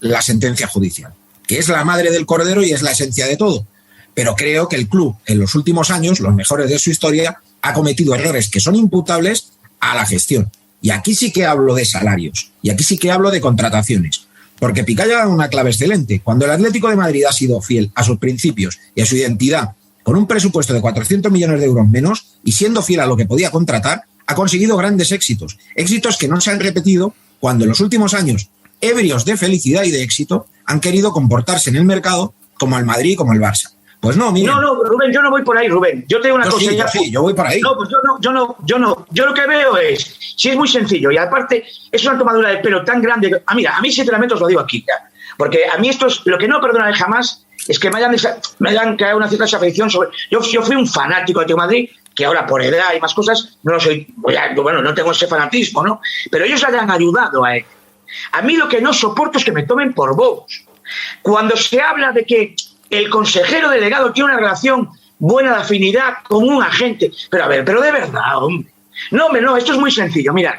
la sentencia judicial, que es la madre del cordero y es la esencia de todo, pero creo que el club en los últimos años, los mejores de su historia, ha cometido errores que son imputables a la gestión. Y aquí sí que hablo de salarios, y aquí sí que hablo de contrataciones, porque Picayo ha dado una clave excelente. Cuando el Atlético de Madrid ha sido fiel a sus principios y a su identidad, con un presupuesto de 400 millones de euros menos y siendo fiel a lo que podía contratar, ha conseguido grandes éxitos. Éxitos que no se han repetido cuando en los últimos años, ebrios de felicidad y de éxito, han querido comportarse en el mercado como el Madrid y como el Barça. Pues no, mira. No, Rubén, yo no voy por ahí, Rubén. Yo tengo una cosa. Sí, yo voy por ahí. No, pues yo no. Yo lo que veo es, sí, es muy sencillo, y aparte es una tomadura de pelo tan grande. Mira, a mí sinceramente os lo digo aquí, porque a mí esto es lo que no perdonaré jamás, es que me hayan creado una cierta desafección sobre... Yo fui un fanático de Atlético de Madrid, que ahora por edad y más cosas no lo soy, bueno, no tengo ese fanatismo, ¿no? Pero ellos le han ayudado a él. A mí lo que no soporto es que me tomen por bobos. Cuando se habla de que el consejero delegado tiene una relación buena de afinidad con un agente. Pero a ver, pero de verdad, hombre. No, esto es muy sencillo. Mirad,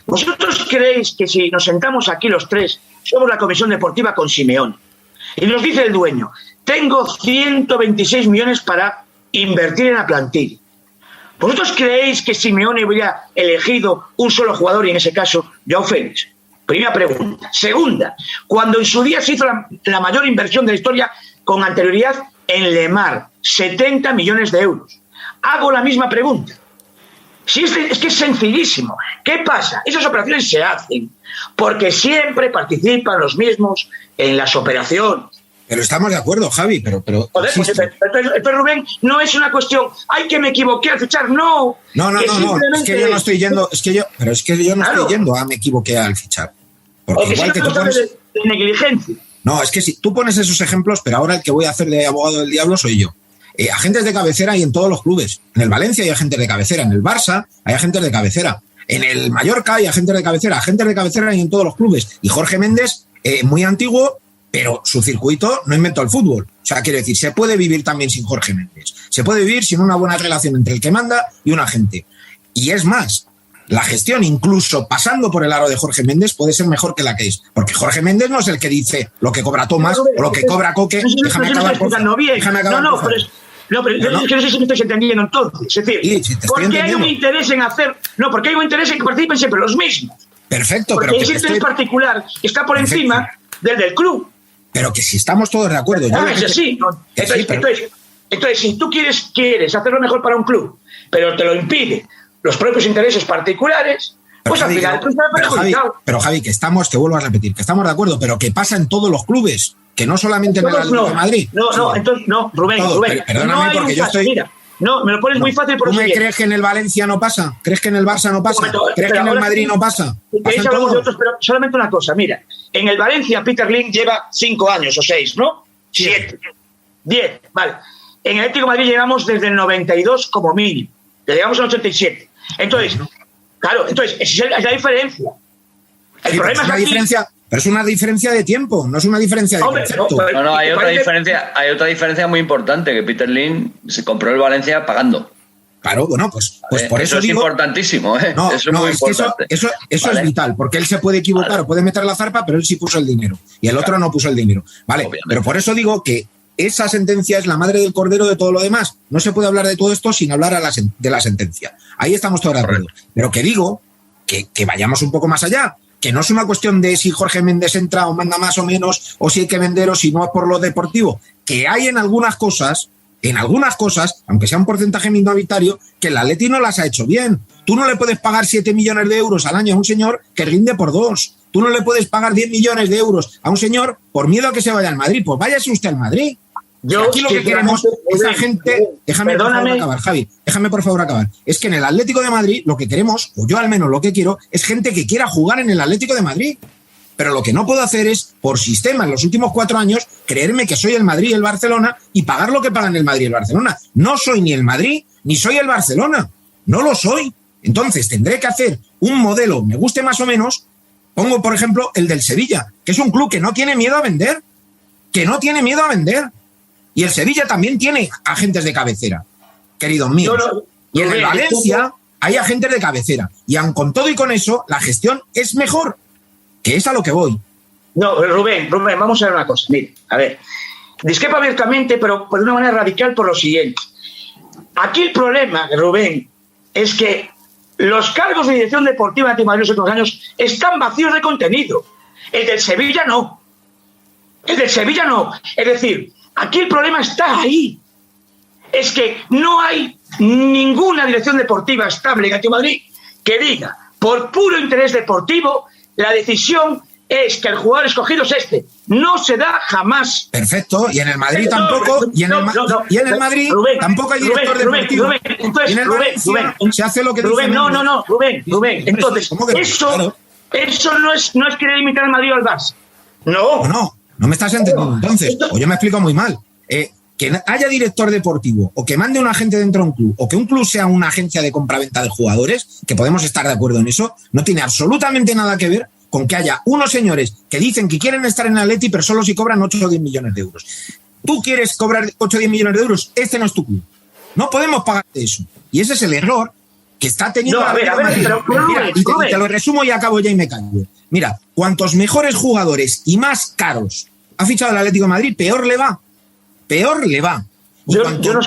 ¿vosotros creéis que si nos sentamos aquí los tres, somos la comisión deportiva con Simeone, y nos dice el dueño, tengo 126 millones para invertir en la plantilla, ¿vosotros creéis que Simeone hubiera elegido un solo jugador, y en ese caso, Joao Félix? Primera pregunta. Segunda, cuando en su día se hizo la mayor inversión de la historia con anterioridad en Lemar, 70 millones de euros. Hago la misma pregunta. Si es que es sencillísimo. ¿Qué pasa? Esas operaciones se hacen porque siempre participan los mismos en las operaciones. Pero estamos de acuerdo, Javi, pero joder, pues, pero Rubén, no es una cuestión, ay, que me equivoqué al fichar, no. No, es que yo no estoy yendo, estoy yendo a me equivoqué al fichar. Porque igual que tú pones... de negligencia. No, es que si tú pones esos ejemplos, pero ahora el que voy a hacer de abogado del diablo soy yo. Agentes de cabecera hay en todos los clubes. En el Valencia hay agentes de cabecera, en el Barça hay agentes de cabecera, en el Mallorca hay agentes de cabecera hay en todos los clubes. Y Jorge Méndez, muy antiguo, pero su circuito no inventó el fútbol. O sea, quiero decir, se puede vivir también sin Jorge Méndez. Se puede vivir sin una buena relación entre el que manda y un agente. Y es más, la gestión, incluso pasando por el aro de Jorge Méndez, puede ser mejor que la que es. Porque Jorge Méndez no es el que dice lo que cobra Tomás o lo que cobra Coque. Déjame acabar. No, pero es que no sé si me estáis entendiendo entonces. Es decir, sí, porque hay un interés en hacer... No, porque hay un interés en que participen siempre los mismos. Perfecto, porque pero... ese interés particular está por encima del club. Pero que si estamos todos de acuerdo... Es así. Entonces, si tú quieres hacerlo mejor para un club, pero te lo impide los propios intereses particulares... Pues al final pero Javi, que vuelvo a repetir, que estamos de acuerdo, pero que pasa en todos los clubes, que no solamente en el Atlético de Madrid. Entonces, Rubén, perdóname, no porque yo estoy... Mira, no, me lo pones muy fácil por ¿Tú me crees que en el Valencia no pasa? ¿Crees que en el Barça no pasa? ¿Crees que en el Madrid no pasa? Hablamos de otros, pero solamente una cosa, mira, en el Valencia Peter Lim lleva 5 años o 6, ¿no? 7, 10, vale. En el Atlético de Madrid llevamos desde el 92 como mínimo, llegamos al 87. Entonces... Claro, entonces, esa es la diferencia. El problema es diferencia, pero es una diferencia de tiempo, no es una diferencia de concepto. No, hay otra diferencia muy importante, que Peter Lim se compró el Valencia pagando. Claro, bueno, pues por eso digo... Es importantísimo, ¿eh? No, eso es vital, porque él se puede equivocar o puede meter la zarpa, pero él sí puso el dinero, y el otro no puso el dinero. Vale, obviamente. Pero por eso digo que esa sentencia es la madre del cordero de todo lo demás. No se puede hablar de todo esto sin hablar de la sentencia. Ahí estamos todos de acuerdo. Pero que digo que vayamos un poco más allá, que no es una cuestión de si Jorge Méndez entra o manda más o menos, o si hay que vender o si no es por lo deportivo. Que hay en algunas cosas, aunque sea un porcentaje minoritario, que el Atleti no las ha hecho bien. Tú no le puedes pagar 7 millones de euros al año a un señor que rinde por 2. Tú no le puedes pagar 10 millones de euros a un señor por miedo a que se vaya al Madrid. Pues váyase usted al Madrid. Aquí lo que queremos es la gente... Déjame por favor acabar, Javi. Déjame por favor acabar. Es que en el Atlético de Madrid lo que queremos, o yo al menos lo que quiero, es gente que quiera jugar en el Atlético de Madrid. Pero lo que no puedo hacer es, por sistema, en los últimos 4 años, creerme que soy el Madrid y el Barcelona y pagar lo que pagan el Madrid y el Barcelona. No soy ni el Madrid ni soy el Barcelona. No lo soy. Entonces tendré que hacer un modelo, me guste más o menos. Pongo, por ejemplo, el del Sevilla, que es un club que no tiene miedo a vender. Y el Sevilla también tiene agentes de cabecera, queridos míos. Y en el Valencia hay agentes de cabecera. Y aun con todo y con eso, la gestión es mejor, que es a lo que voy. No, Rubén, vamos a ver una cosa. Mira, a ver, discrepa abiertamente, pero de una manera radical por lo siguiente. Aquí el problema, Rubén, es que los cargos de dirección deportiva de los últimos años están vacíos de contenido. El del Sevilla no. Es decir, aquí el problema está ahí. Es que no hay ninguna dirección deportiva estable en Atlético de Madrid que diga, por puro interés deportivo, la decisión es que el jugador escogido es este. No se da jamás. Perfecto. Y en el Madrid tampoco. Y en el Madrid tampoco hay director deportivo. Entonces, Rubén, se hace lo que Rubén, dice. Rubén. Entonces, eso no es querer imitar al Madrid o al Barça. No me estás entendiendo. Entonces, o yo me explico muy mal. Que haya director deportivo o que mande un agente dentro de un club o que un club sea una agencia de compraventa de jugadores, que podemos estar de acuerdo en eso, no tiene absolutamente nada que ver con que haya unos señores que dicen que quieren estar en el Atleti, pero solo si cobran 8 o 10 millones de euros. Tú quieres cobrar 8 o 10 millones de euros, este no es tu club. No podemos pagarte eso. Y ese es el error que está teniendo te lo resumo y acabo ya y me callo. Mira, cuantos mejores jugadores y más caros ha fichado el Atlético de Madrid, peor le va.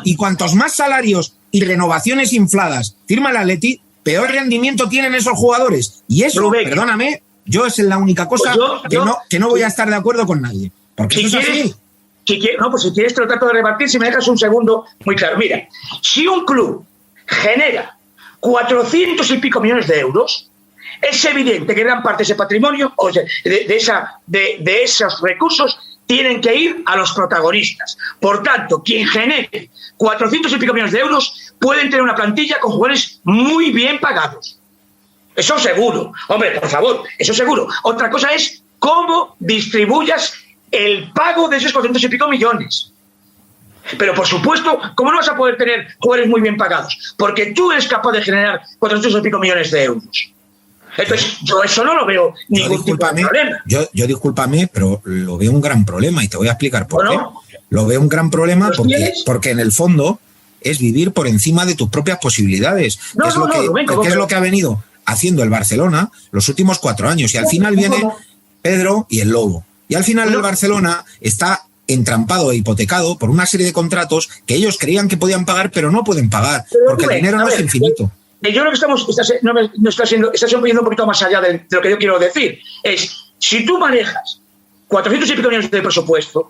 Y cuantos más salarios y renovaciones infladas firma el Atleti, peor rendimiento tienen esos jugadores. Y eso, Rubén, perdóname, yo es la única cosa que no voy a estar de acuerdo con nadie. Porque si eso es así. Si quieres te lo trato de rebatir, si me dejas un segundo muy claro. Mira, si un club genera 400 y pico millones de euros, es evidente que gran parte de ese patrimonio, o sea, de esos recursos, tienen que ir a los protagonistas. Por tanto, quien genere 400 y pico millones de euros pueden tener una plantilla con jugadores muy bien pagados. Eso seguro. Hombre, por favor, eso seguro. Otra cosa es cómo distribuyas el pago de esos 400 y pico millones. Pero, por supuesto, ¿cómo no vas a poder tener jugadores muy bien pagados? Porque tú eres capaz de generar 400 y pico millones de euros. Entonces, yo eso no lo veo ningún tipo de problema. Yo discúlpame, pero lo veo un gran problema y te voy a explicar por qué. Lo veo un gran problema porque en el fondo es vivir por encima de tus propias posibilidades. Es lo que ha venido haciendo el Barcelona los últimos 4 años. Y al final viene Pedro y el Lobo. Y al final el Barcelona está entrampado e hipotecado por una serie de contratos que ellos creían que podían pagar, pero no pueden pagar, porque el dinero no es infinito. Yo creo que estás yendo un poquito más allá de lo que yo quiero decir. Si tú manejas 400 y pico millones de presupuesto,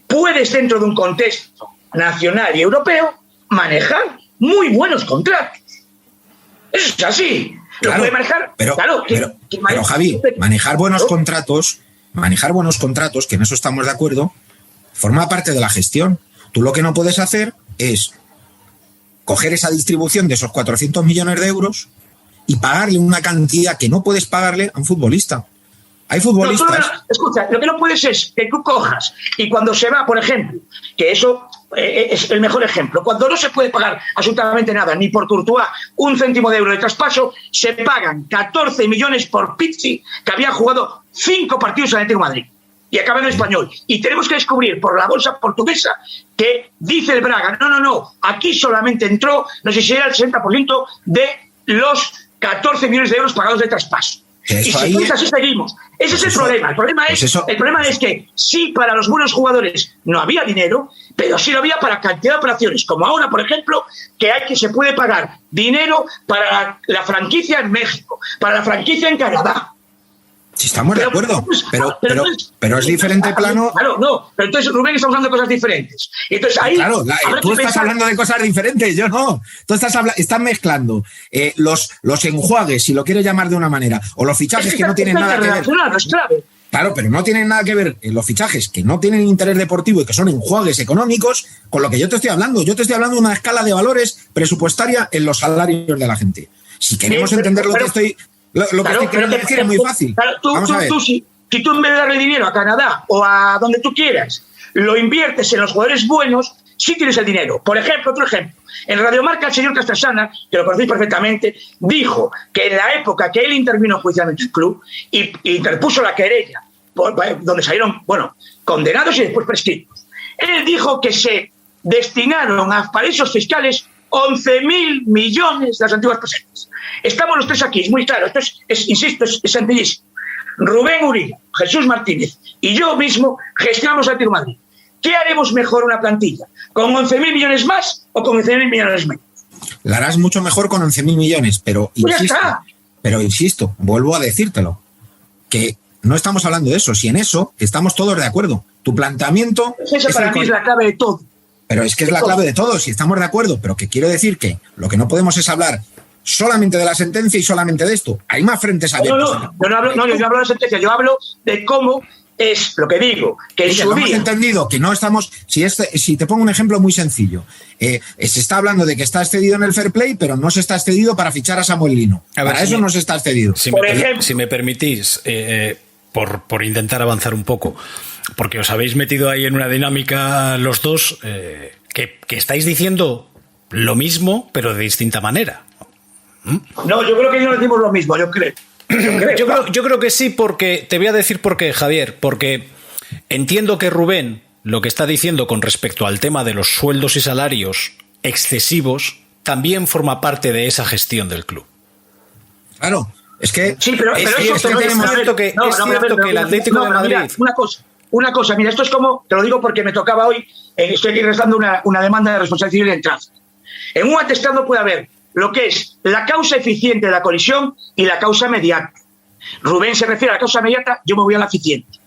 puedes, dentro de un contexto nacional y europeo, manejar muy buenos contratos. Eso es así. Lo puede manejar. Pero Javi, manejar buenos contratos, que en eso estamos de acuerdo, forma parte de la gestión. Tú lo que no puedes hacer es coger esa distribución de esos 400 millones de euros y pagarle una cantidad que no puedes pagarle a un futbolista. Hay futbolistas... Escucha, lo que no puedes es que tú cojas y cuando se va, por ejemplo, que eso es el mejor ejemplo, cuando no se puede pagar absolutamente nada, ni por Courtois, 1 céntimo de euro de traspaso, se pagan 14 millones por Pizzi, que había jugado 5 partidos en el Atlético de Madrid. Y acaba en el Español. Y tenemos que descubrir por la bolsa portuguesa que dice el Braga, no, aquí solamente entró, no sé si era el 60% de los 14 millones de euros pagados de traspaso. Y si pues así seguimos. Ese es el problema. El problema es que sí, para los buenos jugadores no había dinero, pero sí lo había para cantidad de operaciones, como ahora, por ejemplo, que se puede pagar dinero para la franquicia en México, para la franquicia en Canadá. Si estamos de acuerdo, pero es diferente plano. Claro, no, pero entonces Rubén está hablando de cosas diferentes. Entonces ahí. Claro, tú estás hablando de cosas diferentes, yo no. Tú estás mezclando los enjuagues, si lo quieres llamar de una manera, o los fichajes que no tienen nada que ver. Claro, pero no tienen nada que ver los fichajes que no tienen interés deportivo y que son enjuagues económicos con lo que yo te estoy hablando. Yo te estoy hablando de una escala de valores presupuestaria en los salarios de la gente. Si queremos entender lo que estoy. Lo que estoy queriendo decir es muy fácil. Si tú en vez de darle dinero a Canadá o a donde tú quieras, lo inviertes en los jugadores buenos, sí tienes el dinero. Por ejemplo, otro ejemplo. En Radio Marca, el señor Castrasana, que lo conocéis perfectamente, dijo que en la época que él intervino judicialmente en el club y interpuso la querella, donde salieron, condenados y después prescritos, él dijo que se destinaron a paraísos fiscales 11.000 millones de las antiguas pesetas. Estamos los tres aquí, es muy claro. Esto insisto, es sencillísimo. Rubén Uribe, Jesús Martínez y yo mismo gestionamos el Atlético de Madrid. ¿Qué haremos mejor una plantilla? ¿Con 11.000 millones más o con 11.000 millones menos? La harás mucho mejor con 11.000 millones, pero insisto, vuelvo a decírtelo, que no estamos hablando de eso. Si en eso estamos todos de acuerdo. Tu planteamiento... Eso para mí es la clave de todo. Pero es que es la clave de todo, si estamos de acuerdo, pero que quiero decir que lo que no podemos es hablar solamente de la sentencia y solamente de esto. Hay más frentes abiertos. Yo no hablo de la sentencia, yo hablo de cómo es lo que digo, que en su día... Hemos entendido que no estamos... Si te pongo un ejemplo muy sencillo, se está hablando de que está excedido en el fair play, pero no se está excedido para fichar a Samuel Lino. Para eso no se está excedido. Si me permitís, por intentar avanzar un poco, porque os habéis metido ahí en una dinámica los dos que estáis diciendo lo mismo, pero de distinta manera. No, yo creo que no decimos lo mismo, yo creo. Yo creo que sí, porque te voy a decir por qué, Javier, porque entiendo que Rubén lo que está diciendo con respecto al tema de los sueldos y salarios excesivos también forma parte de esa gestión del club. Claro, es que sí, pero es cierto que el Atlético de Madrid... Mira, una cosa, mira, esto es como, te lo digo porque me tocaba hoy, estoy aquí realizando una demanda de responsabilidad civil en tráfico. En un atestado puede haber lo que es la causa eficiente de la colisión y la causa inmediata. Rubén se refiere a la causa inmediata, yo me voy a la eficiente.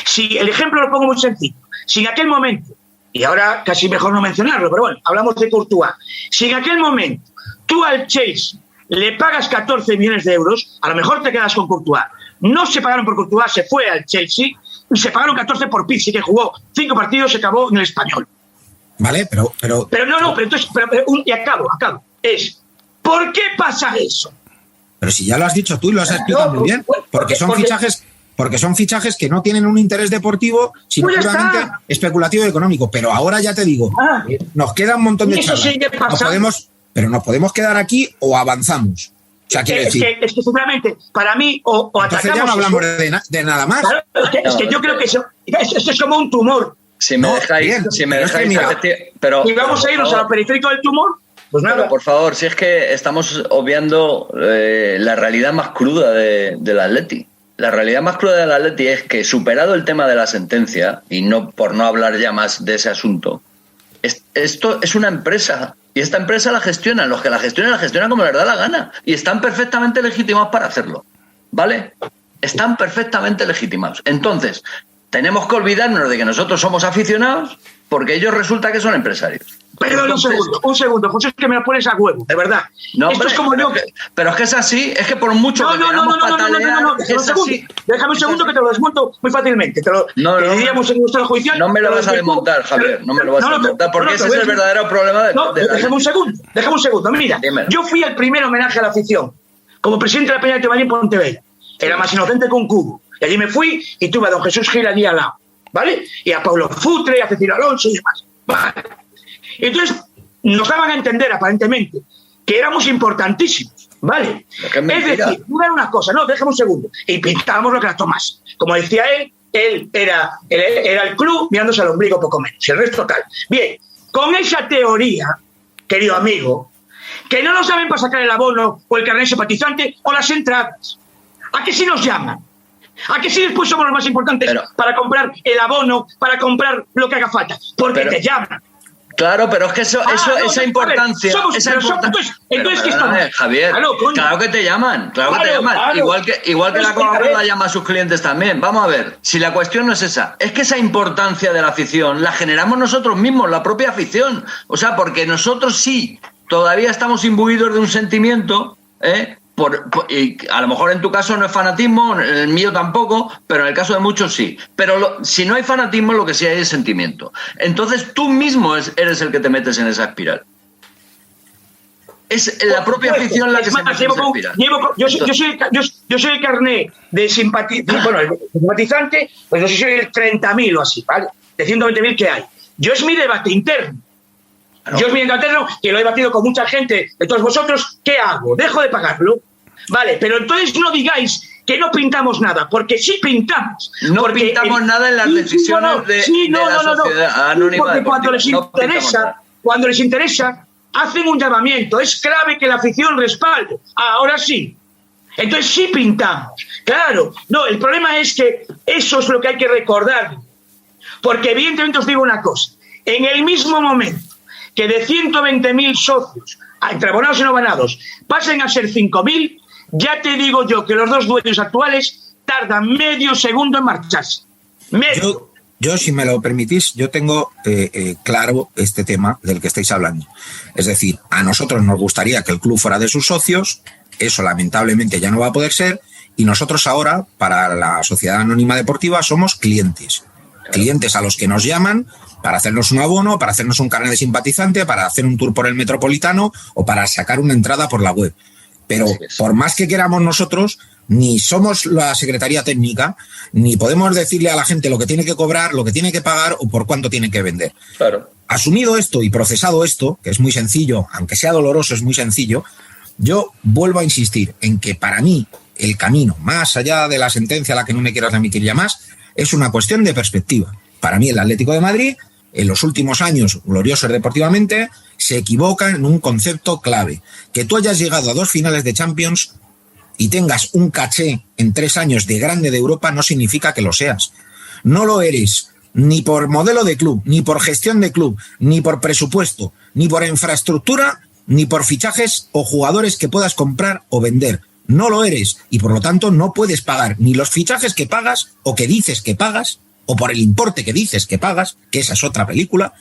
Si el ejemplo lo pongo muy sencillo, si en aquel momento, y ahora casi mejor no mencionarlo, pero bueno, hablamos de Courtois, si en aquel momento tú al Chelsea le pagas 14 millones de euros, a lo mejor te quedas con Courtois. No se pagaron por Courtois, se fue al Chelsea, y se pagaron 14 por Pizzi, que jugó 5 partidos, se acabó en el Español. Vale, pero entonces, y acabo. ¿Por qué pasa eso? Pero si ya lo has dicho tú y lo has explicado muy bien, porque son fichajes que no tienen un interés deportivo, sino puramente especulativo y económico. Pero ahora ya te digo, nos queda un montón de charlas. Nos podemos quedar aquí o avanzamos. O sea, quiere decir... Es que seguramente, para mí, o entonces atacamos... ya no hablamos de nada más. Claro, es que yo creo que eso es como un tumor. Si me dejáis pero... ¿Y vamos a irnos a lo periférico del tumor? Pues nada. Pero por favor, si es que estamos obviando la realidad más cruda del Atleti. La realidad más cruda del Atleti es que, superado el tema de la sentencia, y no por no hablar ya más de ese asunto, esto es una empresa, y esta empresa la gestionan. Los que la gestionan como les da la gana, y están perfectamente legitimados para hacerlo, ¿vale? Están perfectamente legitimados. Entonces, tenemos que olvidarnos de que nosotros somos aficionados, porque ellos resulta que son empresarios. Perdón, un segundo, José, es que me lo pones a huevo, de verdad. No, esto hombre, es como yo. Pero es que es así, es que por mucho que No, patalear, es así. Déjame un segundo que te lo desmonto muy fácilmente. Te diríamos en nuestra judicial. No me lo vas a desmontar, Javier, no me lo vas a desmontar, porque ese es el verdadero problema de la... Déjame un segundo. Mira, dímelo. yo fui al primer homenaje a la afición, como presidente de la Peña de Madrid en Pontevedra. Era más inocente que un cubo. Y allí me fui y tuve a don Jesús Gil allí al lado, ¿vale? Y a Pablo Futre, y a Cecilio Alonso y demás. Vale. Entonces, nos daban a entender, aparentemente, que éramos importantísimos, ¿vale? Es decir, no era una cosa, no, déjame un segundo. Y pintábamos lo que era Tomás. Como decía él era el club mirándose al ombligo poco menos. Y el resto tal. Bien, con esa teoría, querido amigo, que no nos saben para sacar el abono o el carnet simpatizante o las entradas. ¿A qué sí nos llaman? ¿A qué sí después somos los más importantes para comprar el abono, para comprar lo que haga falta? Porque te llaman. Claro, pero es que esa importancia... Entonces ¿qué estamos? Javier, claro que te llaman, claro. Igual que la Coca-Cola llama a sus clientes también. Vamos a ver, si la cuestión no es esa, es que esa importancia de la afición la generamos nosotros mismos, la propia afición. O sea, porque nosotros sí, todavía estamos imbuidos de un sentimiento, y a lo mejor en tu caso no es fanatismo, en el mío tampoco, pero en el caso de muchos sí. Pero si no hay fanatismo, lo que sí hay es sentimiento. Entonces tú mismo eres el que te metes en esa espiral. Es la propia afición la que se mete en esa espiral. Yo soy el carnet de simpatizante, pues no sé si soy el 30.000 o así, ¿vale? De 120.000 que hay. Yo es mi debate interno. Claro. Yo es mi debate interno, que lo he debatido con mucha gente de todos vosotros. ¿Qué hago? ¿Dejo de pagarlo? Vale, pero entonces no digáis que no pintamos nada, porque sí pintamos. No pintamos nada en las decisiones de la sociedad anónima. Porque cuando les interesa, hacen un llamamiento. Es clave que la afición respalde. Ahora sí. Entonces sí pintamos. Claro, no, el problema es que eso es lo que hay que recordar. Porque evidentemente os digo una cosa. En el mismo momento que de 120.000 socios, entre abonados y no abonados, pasen a ser 5.000, ya te digo yo que los dos dueños actuales tardan medio segundo en marcharse. Yo, si me lo permitís, yo tengo claro este tema del que estáis hablando. Es decir, a nosotros nos gustaría que el club fuera de sus socios, eso lamentablemente ya no va a poder ser, y nosotros ahora, para la Sociedad Anónima Deportiva, somos clientes. Clientes a los que nos llaman para hacernos un abono, para hacernos un carnet de simpatizante, para hacer un tour por el Metropolitano o para sacar una entrada por la web. Pero por más que queramos nosotros, ni somos la Secretaría Técnica, ni podemos decirle a la gente lo que tiene que cobrar, lo que tiene que pagar o por cuánto tiene que vender. Claro. Asumido esto y procesado esto, que es muy sencillo, aunque sea doloroso, es muy sencillo, yo vuelvo a insistir en que para mí el camino, más allá de la sentencia a la que no me quieras remitir ya más, es una cuestión de perspectiva. Para mí el Atlético de Madrid, en los últimos años gloriosos deportivamente, se equivoca en un concepto clave. Que tú hayas llegado a 2 finales de Champions y tengas un caché en 3 años de grande de Europa no significa que lo seas. No lo eres ni por modelo de club, ni por gestión de club, ni por presupuesto, ni por infraestructura, ni por fichajes o jugadores que puedas comprar o vender. No lo eres y por lo tanto no puedes pagar ni los fichajes que pagas o que dices que pagas o por el importe que dices que pagas, que esa es otra película,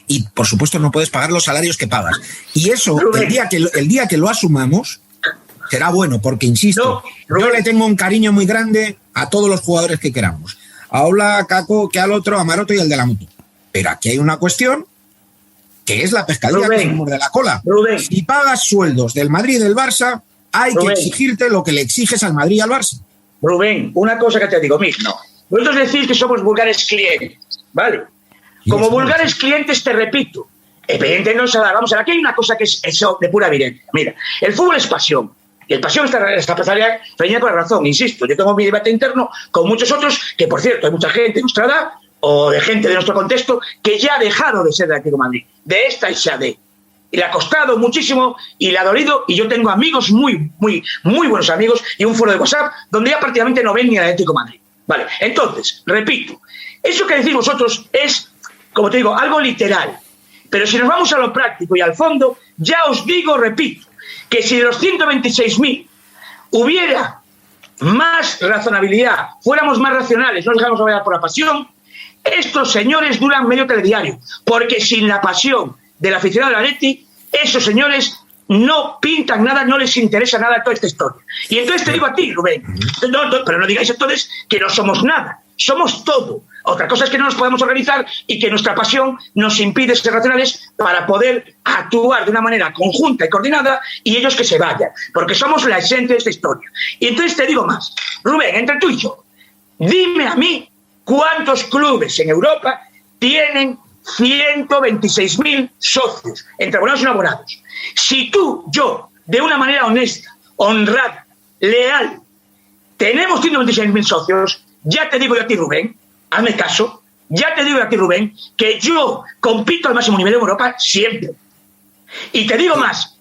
y por supuesto no puedes pagar los salarios que pagas. Y eso, el día que lo asumamos, será bueno, porque insisto, yo le tengo un cariño muy grande a todos los jugadores que queramos. A Ola, a Caco, que al otro, a Maroto y al de la moto. Pero aquí hay una cuestión que es la pescadilla que se muerde la cola. Si pagas sueldos del Madrid y del Barça, hay que exigirte lo que le exiges al Madrid y al Barça. Rubén, una cosa que te digo, mira, vosotros decís que somos vulgares clientes, ¿vale? Como vulgares clientes, te repito, evidentemente no se la vamos a ver. Aquí hay una cosa que es eso de pura evidencia. Mira, el fútbol es pasión. Y el pasión está pasaría reñida con la razón, insisto. Yo tengo mi debate interno con muchos otros, que por cierto, hay mucha gente de nuestra edad o de gente de nuestro contexto que ya ha dejado de ser de Atlético de Madrid, de esta y sea de. y le ha costado muchísimo y le ha dolido, y yo tengo amigos muy buenos amigos y un foro de WhatsApp donde ya prácticamente no ven ni al Atlético de Madrid. Vale, entonces, repito, eso que decís vosotros es, como te digo, algo literal, pero si nos vamos a lo práctico y al fondo, ya os digo, repito, que si de los 126.000 hubiera más razonabilidad, fuéramos más racionales, no nos dejamos llevar por la pasión, estos señores duran medio telediario, porque sin la pasión del aficionado del Atleti, esos señores no pintan nada, no les interesa nada toda esta historia. Y entonces te digo a ti, Rubén, pero no digáis entonces que no somos nada, somos todo. Otra cosa es que no nos podemos organizar y que nuestra pasión nos impide ser racionales para poder actuar de una manera conjunta y coordinada y ellos que se vayan, porque somos la esencia de esta historia. Y entonces te digo más, Rubén, entre tú y yo, dime a mí cuántos clubes en Europa tienen 126.000 socios, entre abonados y no abonados. Si tú, yo, de una manera honesta, honrada, leal, tenemos 126.000 socios, ya te digo yo a ti, Rubén, hazme caso, ya te digo a ti, Rubén, que yo compito al máximo nivel de Europa siempre. Y te digo más.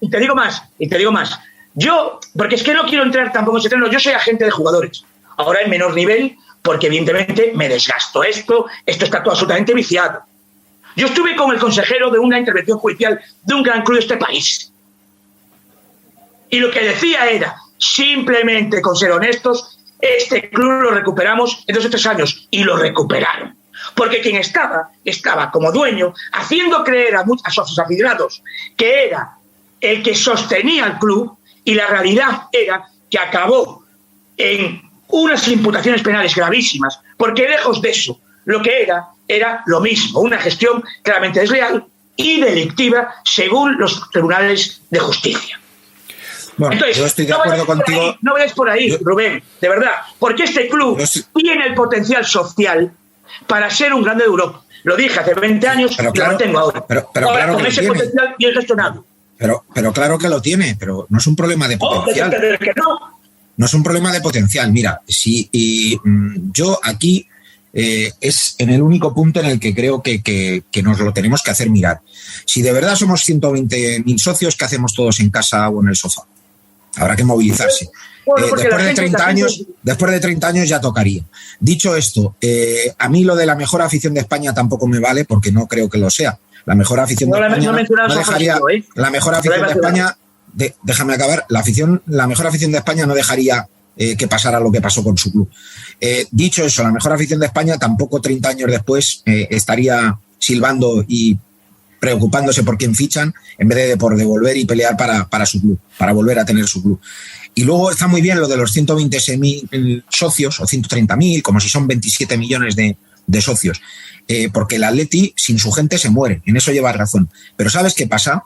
Yo, porque es que no quiero entrar tampoco en ese terreno, yo soy agente de jugadores, ahora en menor nivel, porque evidentemente me desgasto. Esto está todo absolutamente viciado. Yo estuve con el consejero de una intervención judicial de un gran club de este país. Y lo que decía era, simplemente con ser honestos, este club lo recuperamos en 2 o 3 años. Y lo recuperaron. Porque quien estaba como dueño, haciendo creer a sus aficionados que era el que sostenía el club, y la realidad era que acabó en unas imputaciones penales gravísimas, porque lejos de eso, lo que era lo mismo, una gestión claramente desleal y delictiva según los tribunales de justicia. Bueno, entonces, yo estoy de acuerdo contigo. No vayas por ahí, Rubén, de verdad, porque este club tiene el potencial social para ser un grande de Europa. Lo dije hace 20 años y lo tengo ahora. Pero ahora, claro con que ese lo potencial bien gestionado. Pero claro que lo tiene, pero no es un problema de potencial. Que no es un problema de potencial. Mira, yo aquí es en el único punto en el que creo que nos lo tenemos que hacer mirar. Si de verdad somos 120.000 socios, ¿qué hacemos todos en casa o en el sofá? Habrá que movilizarse. Después de 30 años ya tocaría. Dicho esto, a mí lo de la mejor afición de España tampoco me vale, porque no creo que lo sea. La mejor afición de España no dejaría. La mejor afición de España, déjame acabar. La mejor afición de España no dejaría que pasara lo que pasó con su club. Dicho eso, la mejor afición de España tampoco 30 años después estaría silbando y preocupándose por quién fichan, en vez de por devolver y pelear para su club, para volver a tener su club. Y luego está muy bien lo de los 126.000 socios, o 130.000, como si son 27 millones de socios, porque el Atleti sin su gente se muere, en eso lleva razón. Pero ¿sabes qué pasa?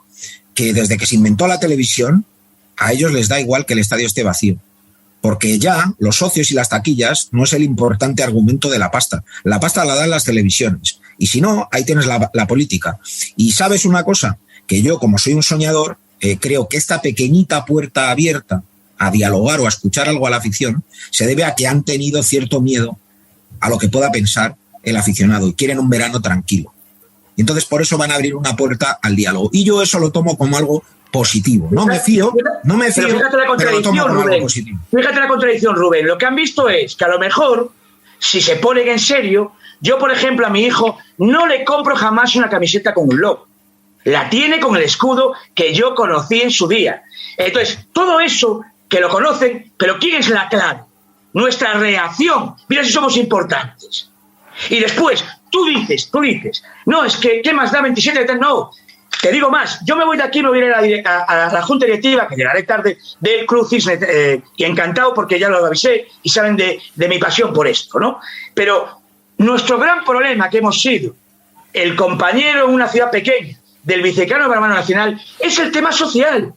Que desde que se inventó la televisión, a ellos les da igual que el estadio esté vacío. Porque ya los socios y las taquillas no es el importante argumento de la pasta. La pasta la dan las televisiones. Y si no, ahí tienes la política. Y ¿sabes una cosa? Que yo, como soy un soñador, creo que esta pequeñita puerta abierta a dialogar o a escuchar algo a la afición se debe a que han tenido cierto miedo a lo que pueda pensar el aficionado y quieren un verano tranquilo. Y entonces por eso van a abrir una puerta al diálogo. Y yo eso lo tomo como algo positivo. No me fío, pero lo tomo como algo positivo. Fíjate la contradicción, Rubén. Lo que han visto es que a lo mejor, si se ponen en serio, yo, por ejemplo, a mi hijo no le compro jamás una camiseta con un logo. La tiene con el escudo que yo conocí en su día. Entonces, todo eso que lo conocen, pero ¿quién es la clave? Nuestra reacción. Mira si somos importantes. Y después, tú dices, no, es que, ¿qué más da 27? No, te digo más, yo me voy de aquí, me voy a ir a la junta directiva, que llegaré tarde, del Club Cisne, y encantado porque ya lo avisé y saben de mi pasión por esto, ¿no? Pero nuestro gran problema que hemos sido el compañero en una ciudad pequeña del vicecano de Balonmano Nacional es el tema social.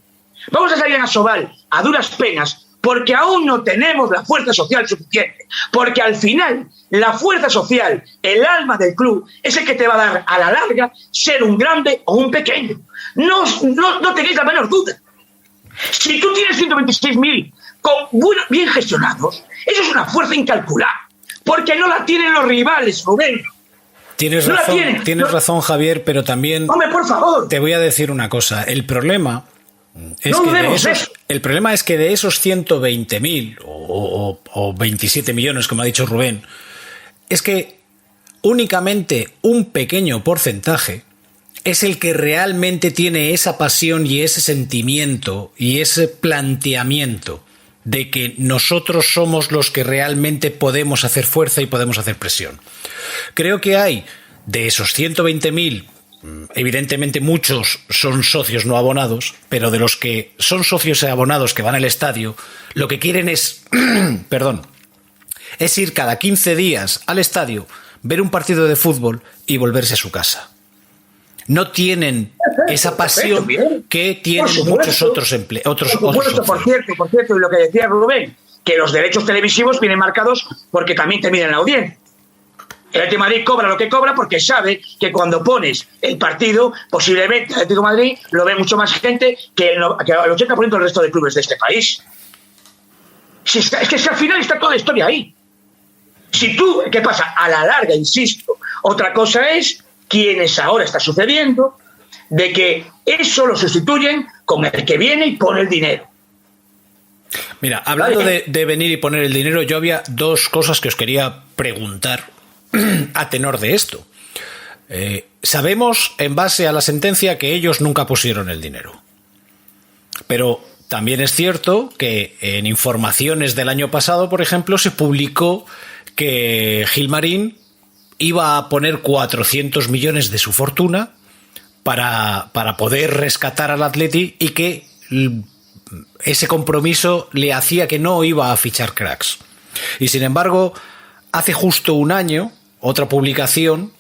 Vamos a salir en Asobal a duras penas porque aún no tenemos la fuerza social suficiente, porque al final la fuerza social, el alma del club, es el que te va a dar a la larga ser un grande o un pequeño. No tengáis la menor duda. Si tú tienes 126.000 bien gestionados, eso es una fuerza incalculable, porque no la tienen los rivales, Rubén. Tienes razón, Javier, pero también... ¡Hombre, por favor! Te voy a decir una cosa. El problema es que de esos 120.000 o 27 millones, como ha dicho Rubén, es que únicamente un pequeño porcentaje es el que realmente tiene esa pasión y ese sentimiento y ese planteamiento de que nosotros somos los que realmente podemos hacer fuerza y podemos hacer presión. Creo que hay de esos 120.000, evidentemente muchos son socios no abonados, pero de los que son socios abonados que van al estadio, lo que quieren es, es ir cada 15 días al estadio, ver un partido de fútbol y volverse a su casa. No tienen esa pasión que tienen muchos otros empleados. Por cierto, y lo que decía Rubén, que los derechos televisivos vienen marcados porque también te miden la audiencia. El Atlético de Madrid cobra lo que cobra porque sabe que cuando pones el partido, posiblemente el Atlético de Madrid lo ve mucho más gente que el 80% del resto de clubes de este país. Es que al final está toda la historia ahí. ¿Qué pasa? A la larga, insisto, otra cosa es quienes ahora está sucediendo, de que eso lo sustituyen con el que viene y pone el dinero. Mira, hablando de venir y poner el dinero, yo había dos cosas que os quería preguntar a tenor de esto. Sabemos, en base a la sentencia, que ellos nunca pusieron el dinero. Pero también es cierto que en informaciones del año pasado, por ejemplo, se publicó que Gilmarín iba a poner 400 millones de su fortuna para poder rescatar al Atleti y que ese compromiso le hacía que no iba a fichar cracks. Y sin embargo, hace justo un año, otra publicación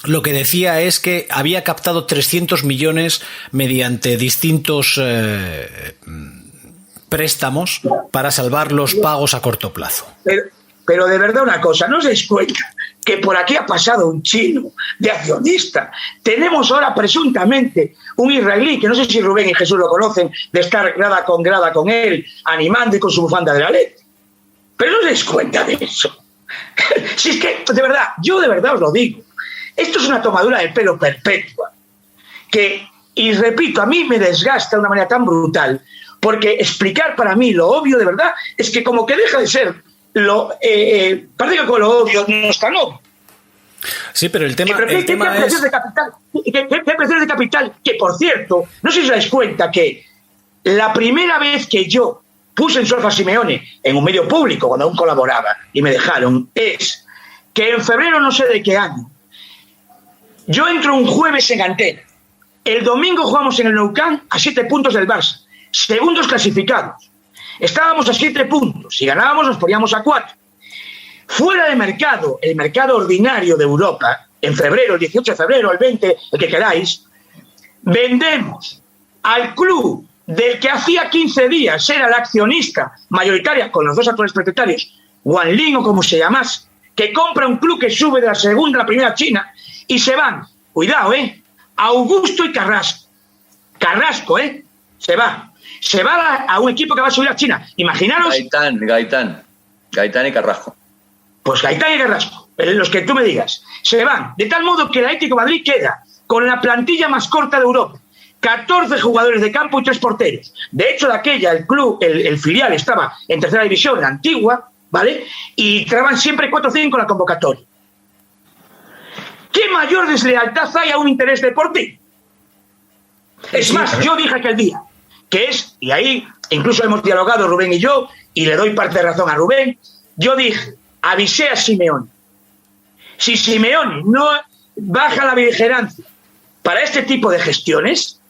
lo que decía es que había captado 300 millones mediante distintos préstamos para salvar los pagos a corto plazo. Pero de verdad una cosa, ¿no os dais cuenta que por aquí ha pasado un chino de accionista? Tenemos ahora presuntamente un israelí, que no sé si Rubén y Jesús lo conocen, de estar grada con él, animando y con su bufanda de la ley. Pero no os dais cuenta de eso. Si es que, yo de verdad os lo digo, esto es una tomadura de pelo perpetua, y repito, a mí me desgasta de una manera tan brutal, porque explicar para mí lo obvio de verdad es que como que deja de ser parece que con lo obvio no es tan obvio. Sí, pero el tema es... ¿Qué precios de capital? Que, por cierto, no sé si os dais cuenta que la primera vez que yo puse en solfa a Simeone en un medio público, cuando aún colaboraba, y me dejaron, es que en febrero, no sé de qué año, yo entro un jueves en Antena. El domingo jugamos en el Nou Camp a 7 puntos del Barça, segundos clasificados. Estábamos a 7 puntos. Si ganábamos, nos poníamos a 4. Fuera de mercado, el mercado ordinario de Europa, en febrero, el 18 de febrero, el 20, el que queráis, vendemos al club del que hacía 15 días era la accionista mayoritaria, con los dos actuales propietarios, Guanlin o como se llamase, que compra un club que sube de la segunda a la primera China, y se van, cuidado, Augusto y Carrasco. Carrasco, se va. Se va a un equipo que va a subir a China. Imaginaros... Gaitán y Carrasco. Pues Gaitán y Carrasco, los que tú me digas. Se van. De tal modo que el Atlético de Madrid queda con la plantilla más corta de Europa. 14 jugadores de campo y 3 porteros. De hecho, de aquella, el club, el filial estaba en tercera división, la antigua, ¿vale? Y traban siempre 4 o 5 en la convocatoria. ¿Qué mayor deslealtad hay a un interés deportivo? Es más, yo dije aquel día que es, y ahí incluso hemos dialogado Rubén y yo, y le doy parte de razón a Rubén, yo dije, avisé a Simeone, si Simeone no baja la vigilancia para este tipo de gestiones,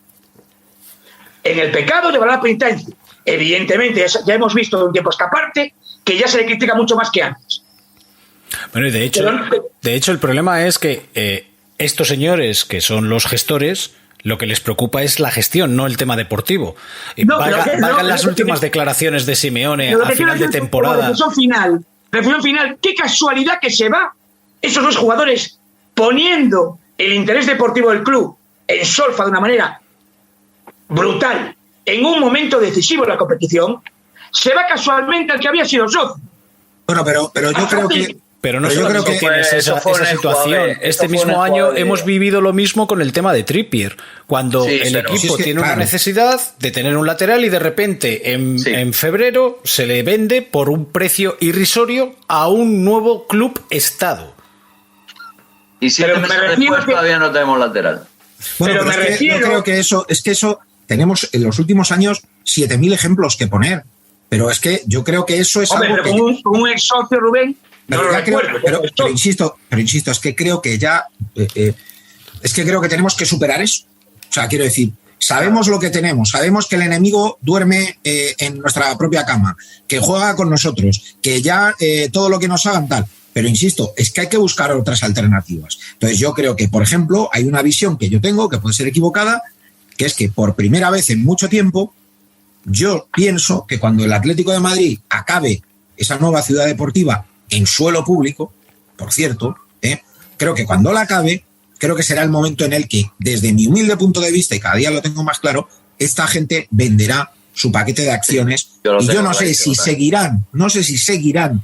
en el pecado llevará la penitencia. Evidentemente, ya hemos visto de un tiempo a esta parte que ya se le critica mucho más que antes. Bueno, y de hecho el problema es que estos señores que son los gestores, lo que les preocupa es la gestión, no el tema deportivo. Valgan las últimas declaraciones de Simeone a final de temporada. Reflexión final, qué casualidad que se va esos dos jugadores poniendo el interés deportivo del club en solfa de una manera brutal en un momento decisivo de la competición. Se va casualmente al que había sido socio. Bueno, pero yo creo que... Pero no Pero yo creo solamente que tienes esa situación. Este mismo año hemos vivido lo mismo con el tema de Trippier, cuando el equipo tiene una necesidad de tener un lateral y de repente en febrero se le vende por un precio irrisorio a un nuevo club estado. Y 7 meses después todavía no tenemos lateral. Bueno, pero yo creo que eso tenemos en los últimos años 7.000 ejemplos que poner. Pero es que yo creo que eso es algo pero que... con un ex socio, Rubén... Pero insisto, es que creo que ya... es que creo que tenemos que superar eso. O sea, quiero decir, sabemos lo que tenemos, sabemos que el enemigo duerme en nuestra propia cama, que juega con nosotros, que ya todo lo que nos hagan tal. Pero insisto, es que hay que buscar otras alternativas. Entonces yo creo que, por ejemplo, hay una visión que yo tengo, que puede ser equivocada, que es que por primera vez en mucho tiempo, yo pienso que cuando el Atlético de Madrid acabe esa nueva ciudad deportiva en suelo público, por cierto, creo que cuando la acabe, creo que será el momento en el que, desde mi humilde punto de vista, y cada día lo tengo más claro, esta gente venderá su paquete de acciones y yo no sé si seguirán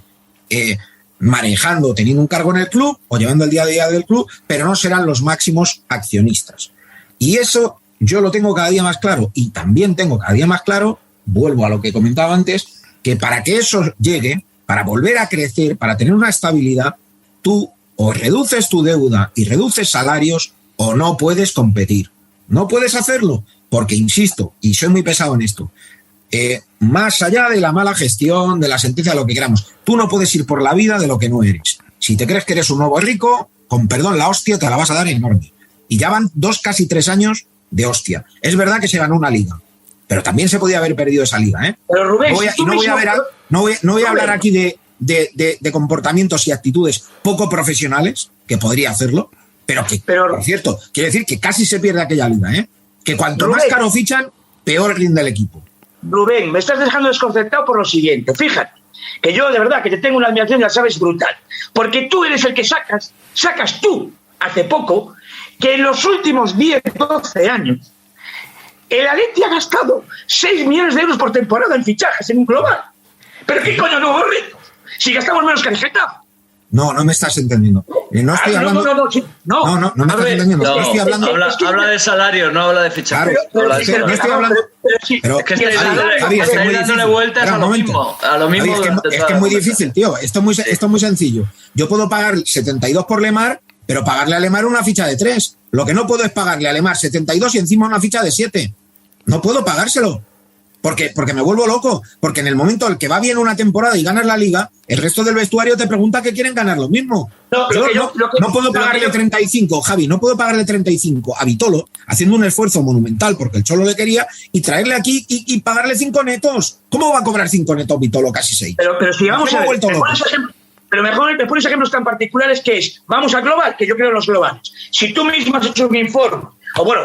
manejando, teniendo un cargo en el club o llevando el día a día del club, pero no serán los máximos accionistas. Y eso yo lo tengo cada día más claro y también tengo cada día más claro, vuelvo a lo que comentaba antes, que para que eso llegue, para volver a crecer, para tener una estabilidad, tú o reduces tu deuda y reduces salarios o no puedes competir. No puedes hacerlo porque, insisto, y soy muy pesado en esto, más allá de la mala gestión, de la sentencia, lo que queramos, tú no puedes ir por la vida de lo que no eres. Si te crees que eres un nuevo rico, con perdón, la hostia te la vas a dar enorme. Y ya van 2, casi 3 años de hostia. Es verdad que se ganó una liga, pero también se podía haber perdido esa liga, ¿eh? Pero Rubén, no voy a hablar aquí de comportamientos y actitudes poco profesionales, que podría hacerlo, pero por cierto, quiero decir que casi se pierde aquella liga, ¿eh? Que cuanto más caro fichan, peor rinde el equipo. Rubén, me estás dejando desconcertado por lo siguiente. Fíjate, que yo de verdad que te tengo una admiración, ya sabes, brutal. Porque tú eres el que sacas tú, hace poco, que en los últimos 10, 12 años, el Atleti ha gastado 6 millones de euros por temporada en fichajes en un global. ¿Pero qué coño no rico? Si gastamos menos que el Getafe. No me estás entendiendo. No estoy hablando. No me estás entendiendo. No, estoy hablando. Habla de salario, no habla de fichajes. Claro, no estoy hablando. Pero es que estáis dándole vueltas a lo mismo. Es que es muy difícil, tío. Esto es muy sencillo. Yo puedo pagar 72 por Lemar, pero pagarle a Lemar una ficha de 3. Lo que no puedo es pagarle a Lemar 72 y encima una ficha de 7. No puedo pagárselo. Porque me vuelvo loco. Porque en el momento en el que va bien una temporada y ganas la liga, el resto del vestuario te pregunta que quieren ganar lo mismo. No puedo pagarle 35, Javi, no puedo pagarle 35 a Vitolo, haciendo un esfuerzo monumental porque el Cholo le quería, y traerle aquí y pagarle 5 netos. ¿Cómo va a cobrar 5 netos Vitolo? Casi 6. Pero si vamos a ver, pero mejor me pones ejemplos tan particulares que es, vamos a global, que yo creo en los globales. Si tú mismo has hecho un informe, o bueno,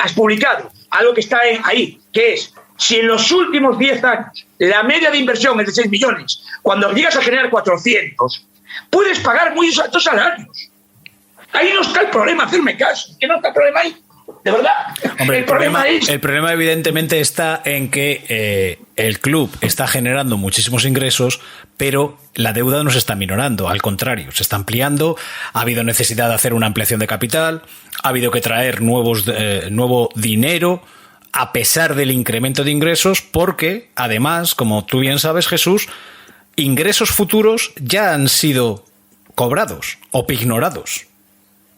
has publicado algo que está ahí, que es, si en los últimos 10 años la media de inversión es de 6 millones, cuando llegas a generar 400, puedes pagar muy altos salarios. Ahí no está el problema, hacerme caso, que no está el problema ahí. De verdad. Hombre, el problema evidentemente está en que el club está generando muchísimos ingresos, pero la deuda no se está minorando, al contrario, se está ampliando. Ha habido necesidad de hacer una ampliación de capital, ha habido que traer nuevo dinero a pesar del incremento de ingresos, porque además, como tú bien sabes, Jesús, ingresos futuros ya han sido cobrados o pignorados.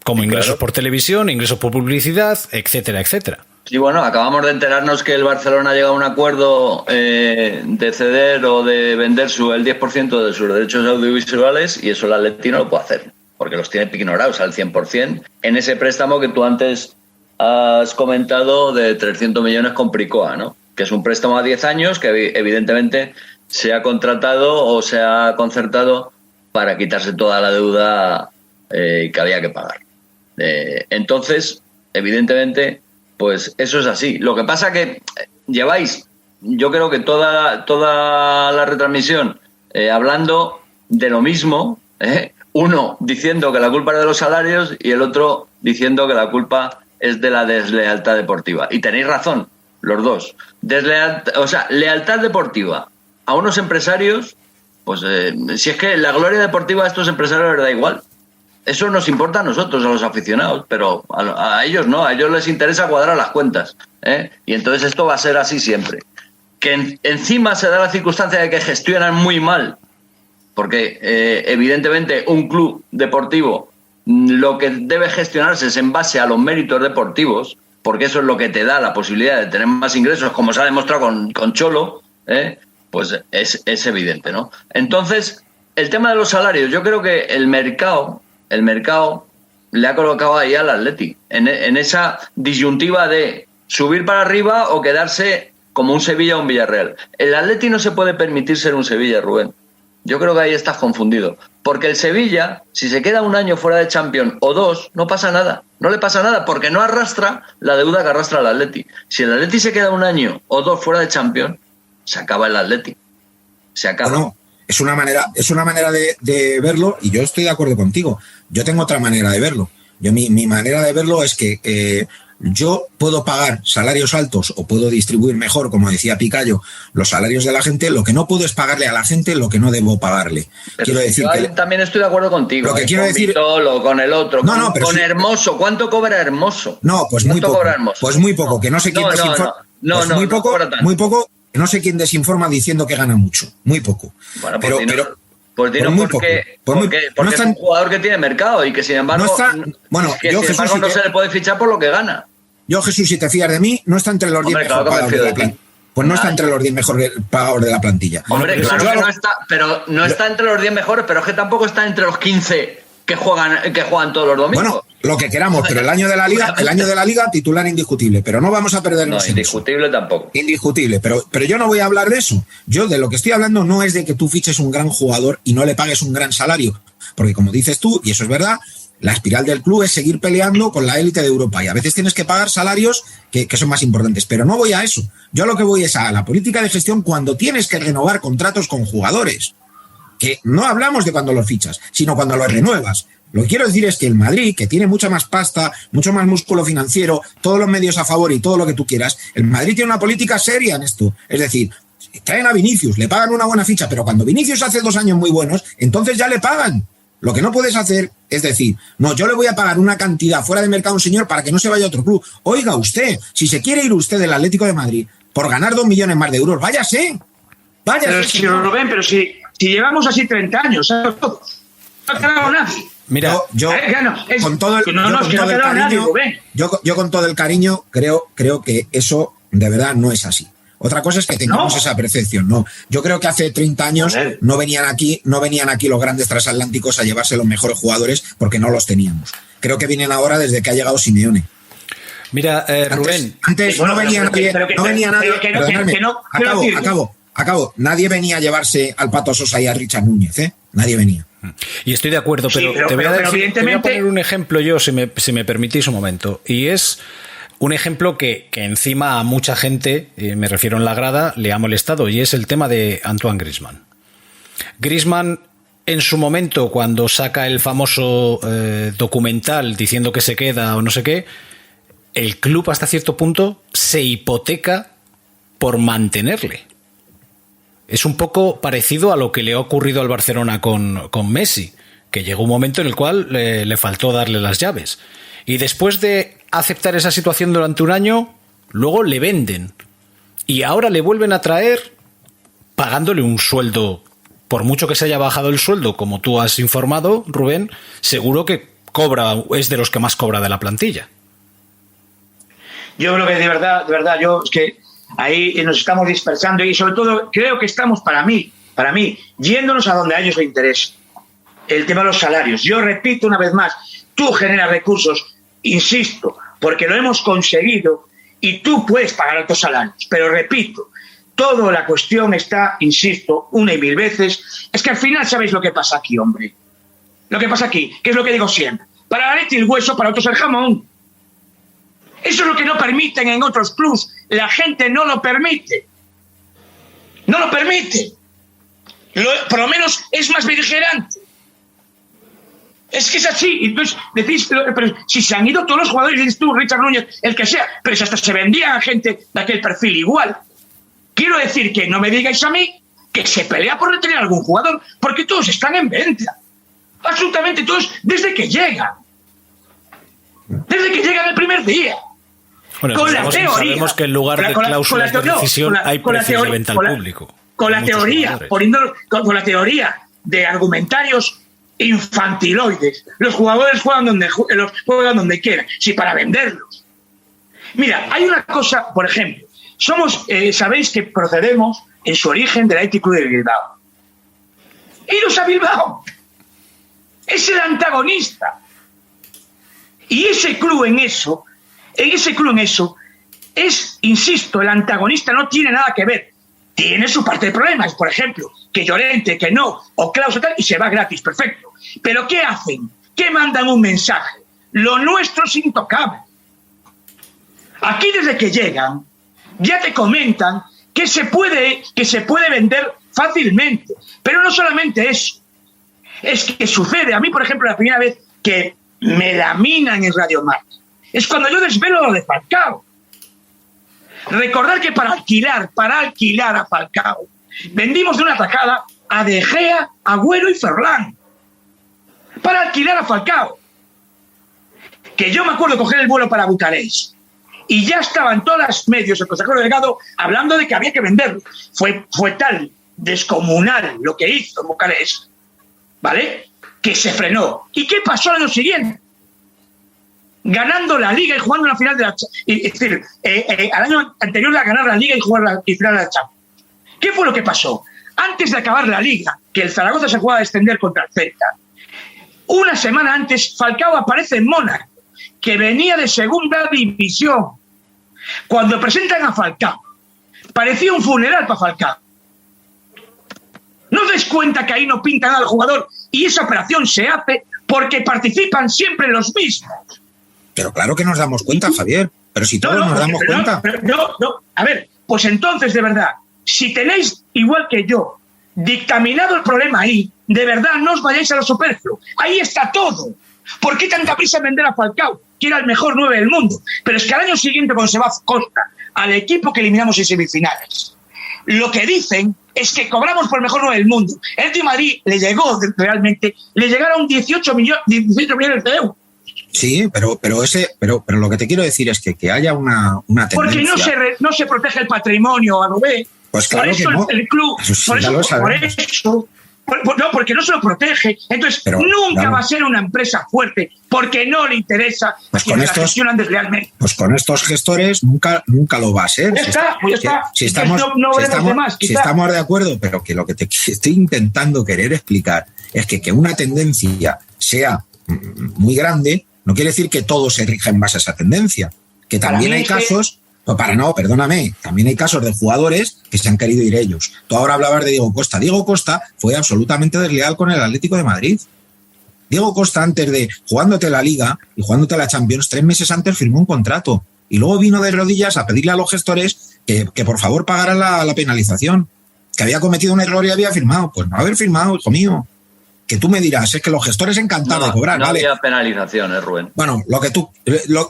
Como ingresos por televisión, ingresos por publicidad, etcétera, etcétera. Y bueno, acabamos de enterarnos que el Barcelona ha llegado a un acuerdo de ceder o de vender el 10% de sus derechos audiovisuales, y eso el Atleti no lo puede hacer, porque los tiene ignorados al 100% en ese préstamo que tú antes has comentado de 300 millones con Pricoa, ¿no? Que es un préstamo a 10 años que evidentemente se ha contratado o se ha concertado para quitarse toda la deuda que había que pagar. Entonces, evidentemente, pues eso es así. Lo que pasa que lleváis, yo creo que toda la retransmisión hablando de lo mismo, uno diciendo que la culpa es de los salarios y el otro diciendo que la culpa es de la deslealtad deportiva. Y tenéis razón, los dos. Lealtad deportiva a unos empresarios Pues si es que la gloria deportiva a estos empresarios les da igual. Eso nos importa a nosotros, a los aficionados, pero a ellos no, a ellos les interesa cuadrar las cuentas, ¿eh? Y entonces esto va a ser así siempre. Que encima se da la circunstancia de que gestionan muy mal, porque evidentemente un club deportivo lo que debe gestionarse es en base a los méritos deportivos, porque eso es lo que te da la posibilidad de tener más ingresos, como se ha demostrado con Cholo, pues es evidente, ¿no? Entonces, el tema de los salarios, yo creo que el mercado le ha colocado ahí al Atleti, en esa disyuntiva de subir para arriba o quedarse como un Sevilla o un Villarreal. El Atleti no se puede permitir ser un Sevilla, Rubén. Yo creo que ahí estás confundido. Porque el Sevilla, si se queda un año fuera de Champions o 2, no pasa nada. No le pasa nada porque no arrastra la deuda que arrastra el Atleti. Si el Atleti se queda un año o 2 fuera de Champions, se acaba el Atleti. Se acaba. Bueno, es una manera de verlo y yo estoy de acuerdo contigo. Yo tengo otra manera de verlo. Mi manera de verlo es que yo puedo pagar salarios altos o puedo distribuir mejor, como decía Picayo, los salarios de la gente. Lo que no puedo es pagarle a la gente lo que no debo pagarle. Pero quiero decir que también estoy de acuerdo contigo. Lo que quiero decir, Vitolo, con el otro, con sí. Hermoso. ¿Cuánto cobra Hermoso? No, pues muy poco. Pues muy poco, que no sé quién desinforma. Muy poco. No sé quién desinforma diciendo que gana mucho. Muy poco. Bueno, pues dinos por qué. Porque es un jugador que tiene mercado y que sin embargo no se le puede fichar por lo que gana. Yo, Jesús, si te fías de mí, no está entre los 10 mejor pagados de la plantilla. Pues no está entre los 10 mejor pagados de la plantilla. Hombre, claro que no está, pero no está entre los 10 mejores, pero es que tampoco está entre los 15 que juegan todos los domingos. Bueno, lo que queramos, pero el año de la liga titular indiscutible, pero no vamos a perdernos. No, indiscutible tampoco. Indiscutible, pero yo no voy a hablar de eso. Yo de lo que estoy hablando no es de que tú fiches un gran jugador y no le pagues un gran salario, porque como dices tú, y eso es verdad, la espiral del club es seguir peleando con la élite de Europa y a veces tienes que pagar salarios que son más importantes, pero no voy a eso. Yo lo que voy es a la política de gestión cuando tienes que renovar contratos con jugadores, que no hablamos de cuando los fichas, sino cuando los renuevas. Lo que quiero decir es que el Madrid, que tiene mucha más pasta, mucho más músculo financiero, todos los medios a favor y todo lo que tú quieras, el Madrid tiene una política seria en esto. Es decir, traen a Vinicius, le pagan una buena ficha, pero cuando Vinicius hace 2 años muy buenos, entonces ya le pagan. Lo que no puedes hacer es decir, no, yo le voy a pagar una cantidad fuera de mercado a un señor para que no se vaya a otro club. Oiga usted, si se quiere ir usted del Atlético de Madrid por ganar 2 millones más de euros, váyase. Pero si Rubén, si llevamos así 30 años, ¿sabes? No ha quedado nadie. Mira, yo con todo el cariño creo que eso de verdad no es así. Otra cosa es que tengamos esa percepción, no. Yo creo que hace 30 años no venían aquí los grandes transatlánticos a llevarse los mejores jugadores porque no los teníamos. Creo que vienen ahora desde que ha llegado Simeone. Mira, Rubén. Antes no venía nadie. Acabo. Nadie venía a llevarse al Pato Sosa y a Richard Núñez, ¿eh? Nadie venía. Y estoy de acuerdo, pero te voy a poner un ejemplo yo, si me permitís un momento. Y es un ejemplo que encima a mucha gente, me refiero en la grada, le ha molestado, y es el tema de Antoine Griezmann. Griezmann, en su momento, cuando saca el famoso documental diciendo que se queda o no sé qué, el club hasta cierto punto se hipoteca por mantenerle. Es un poco parecido a lo que le ha ocurrido al Barcelona con Messi, que llegó un momento en el cual le faltó darle las llaves. Y después de aceptar esa situación durante un año, luego le venden. Y ahora le vuelven a traer pagándole un sueldo. Por mucho que se haya bajado el sueldo, como tú has informado, Rubén, seguro que es de los que más cobra de la plantilla. Yo creo que de verdad, es que ahí nos estamos dispersando y sobre todo creo que estamos para mí, yéndonos a donde a ellos les interesa. El tema de los salarios. Yo repito una vez más, tú generas recursos, insisto, porque lo hemos conseguido y tú puedes pagar altos salarios. Pero repito, toda la cuestión está, insisto, una y mil veces, es que al final sabéis lo que pasa aquí, hombre. Lo que pasa aquí, que es lo que digo siempre. Para la leche el hueso, para otros el jamón. Eso es lo que no permiten en otros clubs. La gente no lo permite. No lo permite. Por lo menos es más beligerante. Es que es así. Entonces, decís, pero si se han ido todos los jugadores, dices tú, Richard Núñez, el que sea, pero si hasta se vendían a gente de aquel perfil igual. Quiero decir que no me digáis a mí que se pelea por retener a algún jugador, porque todos están en venta. Absolutamente todos, desde que llegan. Desde que llegan el primer día. Bueno, con la teoría, sabemos que en lugar de cláusulas de decisión hay precios de venta al público. Con la teoría, con la teoría de argumentarios infantiloides. Los jugadores juegan donde quieran, si para venderlos. Mira, hay una cosa, por ejemplo, sabéis que procedemos en su origen del Athletic Club de Bilbao. Iros a Bilbao. Es el antagonista. Y ese club en eso es, insisto, el antagonista no tiene nada que ver. Tiene su parte de problemas, por ejemplo, que Llorente, que no, o Klaus tal, y se va gratis, perfecto. Pero ¿qué hacen? ¿Qué mandan un mensaje? Lo nuestro es intocable. Aquí desde que llegan, ya te comentan que se puede vender fácilmente. Pero no solamente eso. Es que sucede, a mí, por ejemplo, la primera vez que me laminan en Radio Marca, es cuando yo desvelo lo de Falcao. Recordar que para alquilar a Falcao, vendimos de una tacada a De Gea, Agüero y Ferland. Para alquilar a Falcao. Que yo me acuerdo coger el vuelo para Bucarest y ya estaban todos los medios, el consejero delegado, hablando de que había que venderlo. Fue tal descomunal lo que hizo en Bucarest, ¿vale?, que se frenó. ¿Y qué pasó al año siguiente? Ganando la Liga y jugando una final de la es decir, al año anterior a ganar la Liga y jugar la final de la Champions. ¿Qué fue lo que pasó? Antes de acabar la Liga, que el Zaragoza se jugaba a descender contra el Celta, una semana antes Falcao aparece en Mónaco, que venía de segunda división. Cuando presentan a Falcao, parecía un funeral para Falcao. ¿No os des cuenta que ahí no pintan nada al jugador y esa operación se hace porque participan siempre los mismos? Pero claro que nos damos cuenta, Javier. Pero si todos nos damos cuenta. A ver, pues entonces, de verdad, si tenéis, igual que yo, dictaminado el problema ahí, de verdad no os vayáis a lo superfluo. Ahí está todo. ¿Por qué tanta prisa en vender a Falcao, que era el mejor 9 del mundo? Pero es que al año siguiente, cuando se va a Costa, al equipo que eliminamos en semifinales, lo que dicen es que cobramos por el mejor 9 del mundo. El de Madrid le llegaron 18 millones de euros. Sí, pero lo que te quiero decir es que haya una tendencia. Porque no se protege el patrimonio, a lo B. Pues claro, por eso que no. El club, porque no se lo protege. Entonces nunca va a ser una empresa fuerte, porque no le interesa que la gestionan deslealmente. Pues con estos gestores nunca lo va a ser. Si estamos de acuerdo, pero que lo que te estoy intentando querer explicar es que una tendencia sea muy grande no quiere decir que todo se rija en base a esa tendencia. Que también hay casos... también hay casos de jugadores que se han querido ir ellos. Tú ahora hablabas de Diego Costa. Diego Costa fue absolutamente desleal con el Atlético de Madrid. Diego Costa, antes de jugándote la Liga y jugándote la Champions, 3 meses antes firmó un contrato. Y luego vino de rodillas a pedirle a los gestores que por favor pagaran la penalización. Que había cometido un error y había firmado. Pues no haber firmado, hijo mío. Que tú me dirás, es que los gestores encantados de cobrar. No ¿vale? había penalización, Rubén. Bueno, tú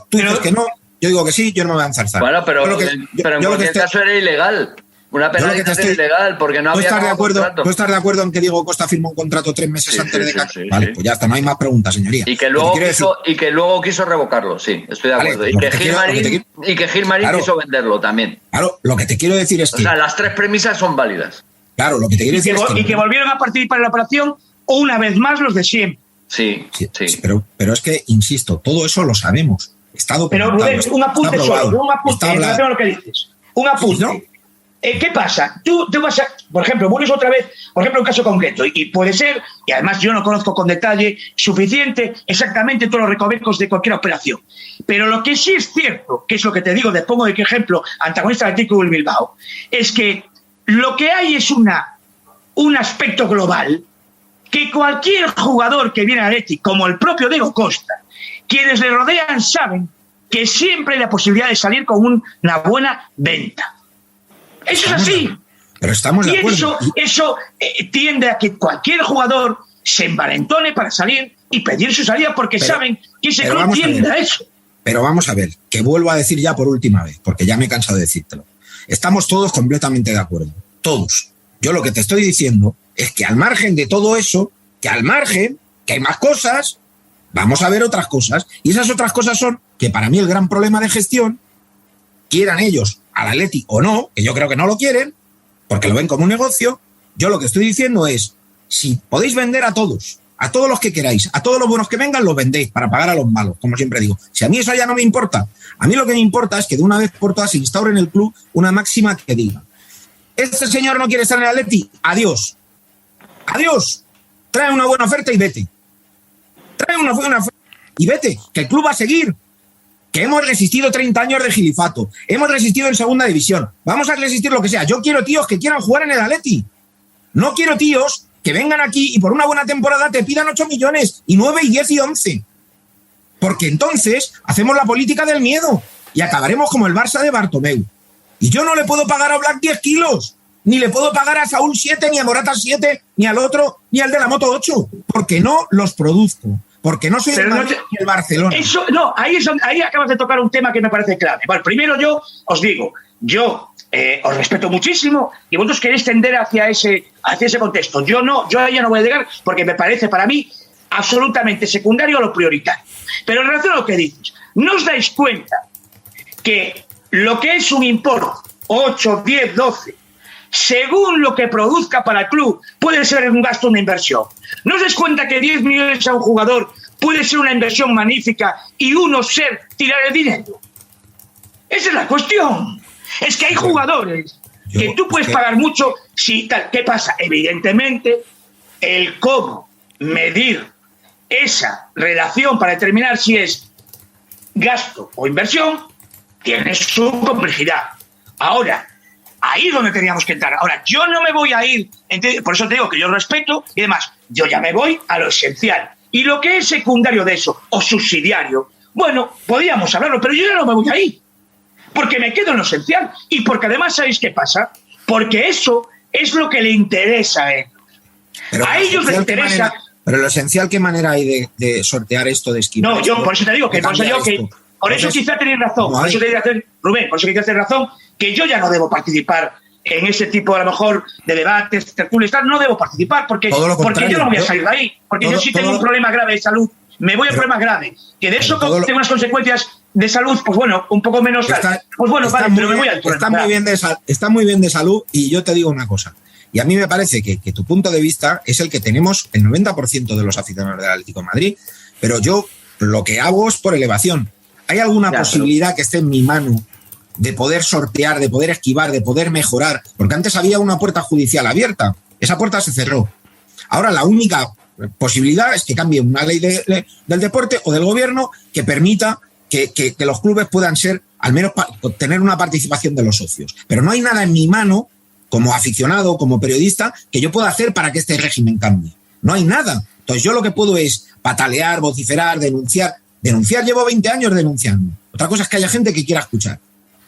dices que no. Yo digo que sí, yo no me voy a enzarzar. Bueno, pero en cualquier caso era ilegal. Una penalización ilegal, porque no había contrato. ¿Tú estás de acuerdo en que Diego Costa firmó un contrato 3 meses antes de que... Sí, vale, pues ya está, no hay más preguntas, señoría. Y que luego quiso revocarlo, sí, estoy de acuerdo. Vale, y que Gilmarín quiso venderlo también. Claro, lo que te quiero decir es que... O sea, las 3 premisas son válidas. Claro, lo que te quiero decir es que... Y que volvieron a participar en la operación una vez más los de siempre. Sí. Pero es que, insisto, todo eso lo sabemos. Está documentado. Pero Rubén, un apunte solo, en relación a lo que dices. Un apunte. ¿No? ¿Qué pasa? Tú vas a, por ejemplo, vuelves otra vez, por ejemplo, un caso concreto, y puede ser, y además yo no conozco con detalle suficiente exactamente todos los recovecos de cualquier operación. Pero lo que sí es cierto, que es lo que te digo, te pongo de qué ejemplo, antagonista del Atlético de Bilbao, es que lo que hay es un aspecto global que cualquier jugador que viene a Athletic, como el propio Diego Costa, quienes le rodean saben que siempre hay la posibilidad de salir con una buena venta. Eso es así. Pero estamos de acuerdo. Y eso tiende a que cualquier jugador se envalentone para salir y pedir su salida porque saben que ese club tiende a eso. Pero vamos a ver, que vuelvo a decir ya por última vez, porque ya me he cansado de decírtelo. Estamos todos completamente de acuerdo. Todos. Yo lo que te estoy diciendo es que al margen de todo eso, que hay más cosas, vamos a ver otras cosas. Y esas otras cosas son que para mí el gran problema de gestión, quieran ellos al Atleti o no, que yo creo que no lo quieren, porque lo ven como un negocio, yo lo que estoy diciendo es, si podéis vender a todos los que queráis, a todos los buenos que vengan, los vendéis para pagar a los malos, como siempre digo. Si a mí eso ya no me importa, a mí lo que me importa es que de una vez por todas se instaure en el club una máxima que diga: este señor no quiere estar en el Atleti, adiós, trae una buena oferta y vete. Trae una buena oferta y vete, que el club va a seguir, que hemos resistido 30 años de gilifato, hemos resistido en segunda división, vamos a resistir lo que sea. Yo quiero tíos que quieran jugar en el Atleti, no quiero tíos que vengan aquí y por una buena temporada te pidan 8 millones, y 9, y 10, y 11. Porque entonces hacemos la política del miedo y acabaremos como el Barça de Bartomeu. Y yo no le puedo pagar a Black 10 kilos, ni le puedo pagar a Saúl 7, ni a Morata 7, ni al otro, ni al de la moto 8, porque no los produzco, porque no soy el Madrid ni el Barcelona. Eso, no, ahí acabas de tocar un tema que me parece clave. Bueno, primero yo os digo, os respeto muchísimo y vosotros queréis tender hacia ese contexto. Yo a ella no voy a llegar porque me parece para mí absolutamente secundario a lo prioritario. Pero en relación a lo que dices, ¿no os dais cuenta que lo que es un importe, 8, 10, 12, según lo que produzca para el club, puede ser un gasto, una inversión? ¿No os dais cuenta que 10 millones a un jugador puede ser una inversión magnífica y uno ser tirar el dinero? Esa es la cuestión. Es que hay jugadores que tú puedes pagar mucho si tal. ¿Qué pasa? Evidentemente, el cómo medir esa relación para determinar si es gasto o inversión tiene su complejidad. Ahora, ahí es donde teníamos que entrar. Ahora, yo no me voy a ir, por eso te digo que yo respeto y demás, yo ya me voy a lo esencial. Y lo que es secundario de eso, o subsidiario, bueno, podríamos hablarlo, pero yo ya no me voy a ir, porque me quedo en lo esencial. Y porque además, ¿sabéis qué pasa? Porque eso es lo que le interesa a ellos. Pero a ellos les interesa... Pero lo esencial, ¿qué manera hay de sortear esto, de esquivar? No, yo por eso te digo que por eso quizá tenéis razón, por eso tenéis razón, Rubén, por eso quizá tenéis razón, que yo ya no debo participar en ese tipo, a lo mejor, de debates, tertulias, no debo participar, porque yo no voy a salir de ahí, porque yo sí tengo un problema grave de salud, me voy a problemas graves, que de eso tengo unas consecuencias de salud, pues bueno, un poco menos... pues bueno, vale, pero me voy al problema. Está muy bien de salud, y yo te digo una cosa, y a mí me parece que tu punto de vista es el que tenemos el 90% de los aficionados del Atlético de Madrid, pero yo lo que hago es por elevación. ¿Hay alguna posibilidad que esté en mi mano de poder sortear, de poder esquivar, de poder mejorar? Porque antes había una puerta judicial abierta, esa puerta se cerró. Ahora la única posibilidad es que cambie una ley del deporte o del gobierno que permita que los clubes puedan ser, al menos tener una participación de los socios. Pero no hay nada en mi mano, como aficionado, como periodista, que yo pueda hacer para que este régimen cambie. No hay nada. Entonces yo lo que puedo es patalear, vociferar, denunciar. Denunciar, llevo 20 años denunciando. Otra cosa es que haya gente que quiera escuchar.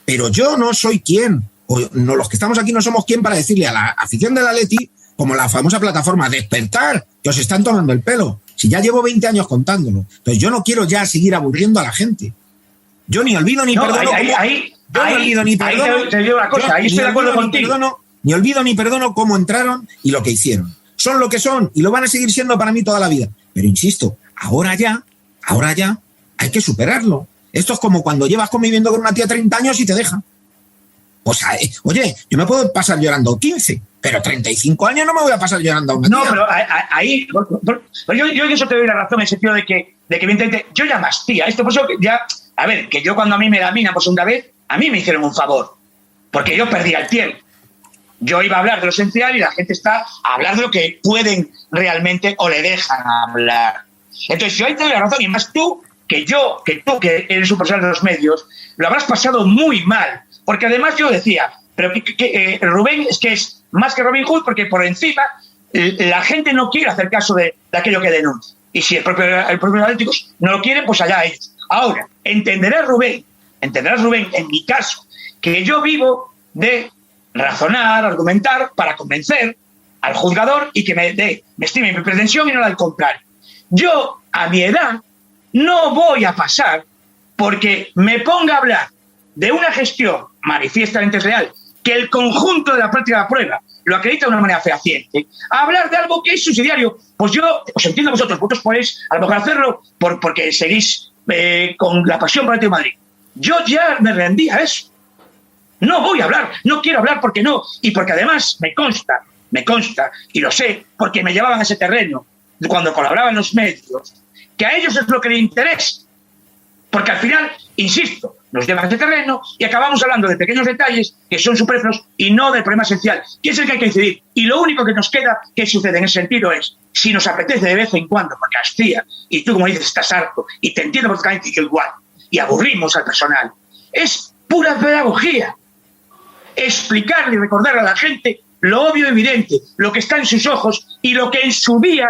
Pero yo no soy quien, o no, los que estamos aquí no somos quien para decirle a la afición del Atleti, como la famosa plataforma Despertar, que os están tomando el pelo. Si ya llevo 20 años contándolo. Entonces yo no quiero ya seguir aburriendo a la gente. Yo ni olvido ni perdono. Te digo una cosa, ahí estoy de acuerdo contigo. Ni olvido ni perdono cómo entraron y lo que hicieron. Son lo que son y lo van a seguir siendo para mí toda la vida. Pero insisto, ahora ya hay que superarlo. Esto es como cuando llevas conviviendo con una tía 30 años y te deja. Pues, oye, yo me puedo pasar llorando 15, pero 35 años no me voy a pasar llorando a una tía. No, pero ahí... Yo eso te doy la razón en el sentido de que evidentemente yo ya más tía. Esto por eso ya... A ver, que yo cuando a mí me da mina por segunda vez, a mí me hicieron un favor. Porque yo perdía el tiempo. Yo iba a hablar de lo esencial y la gente está a hablar de lo que pueden realmente o le dejan hablar. Entonces yo ahí te doy la razón, y más tú que eres un profesional de los medios, lo habrás pasado muy mal, porque además yo decía, pero Rubén es que es más que Robin Hood, porque por encima la gente no quiere hacer caso de aquello que denuncia, y si el propio Atlético no lo quieren, pues allá ellos. Ahora, entenderás Rubén, en mi caso, que yo vivo de razonar, argumentar, para convencer al juzgador y que me estime mi pretensión y no la del contrario. Yo, a mi edad, no voy a pasar porque me ponga a hablar de una gestión manifiestamente real, que el conjunto de la práctica de la prueba lo acredita de una manera fehaciente, a hablar de algo que es subsidiario. Pues yo os entiendo a vosotros podéis a lo mejor hacerlo porque seguís con la pasión por el Atlético de Madrid. Yo ya me rendí a eso. No voy a hablar, no quiero hablar porque no, y porque además me consta, y lo sé, porque me llevaban a ese terreno cuando colaboraban los medios, que a ellos es lo que les interesa. Porque al final, insisto, nos llevan a ese terreno y acabamos hablando de pequeños detalles que son superfluos y no del problema esencial, que es el que hay que incidir. Y lo único que nos queda que sucede en ese sentido es, si nos apetece de vez en cuando, porque hastía, y tú como dices estás harto, y te entiendo perfectamente que igual, y aburrimos al personal, es pura pedagogía. Explicarle y recordarle a la gente lo obvio y evidente, lo que está en sus ojos y lo que en su día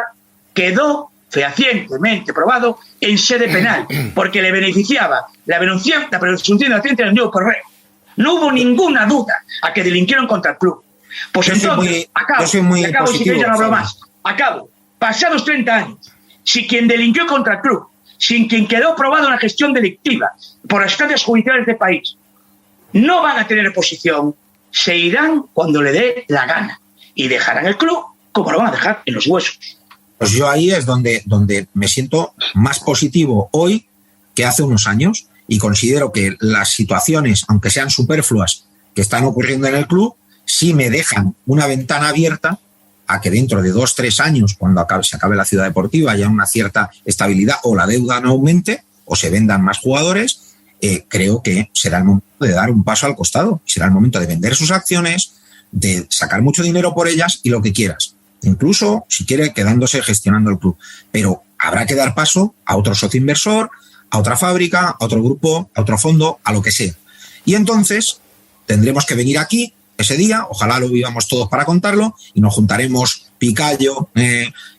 quedó fehacientemente probado en sede penal, porque le beneficiaba la presunción de inocencia del nuevo correo. No hubo ninguna duda a que delinquieron contra el club. Pues entonces, acabo, si queréis ya no hablo más. Acabo. Pasados 30 años, si quien delinquió contra el club, sin quien quedó probado una gestión delictiva por las instancias judiciales del país, no van a tener oposición, se irán cuando le dé la gana y dejarán el club como lo van a dejar en los huesos. Pues yo ahí es donde me siento más positivo hoy que hace unos años y considero que las situaciones, aunque sean superfluas, que están ocurriendo en el club, sí me dejan una ventana abierta a que dentro de 2-3 años, cuando se acabe la ciudad deportiva, haya una cierta estabilidad o la deuda no aumente o se vendan más jugadores. Creo que será el momento de dar un paso al costado, será el momento de vender sus acciones, de sacar mucho dinero por ellas y lo que quieras, incluso si quiere quedándose gestionando el club, pero habrá que dar paso a otro socio inversor, a otra fábrica, a otro grupo, a otro fondo, a lo que sea, y entonces tendremos que venir aquí ese día, ojalá lo vivamos todos para contarlo, y nos juntaremos Picayo,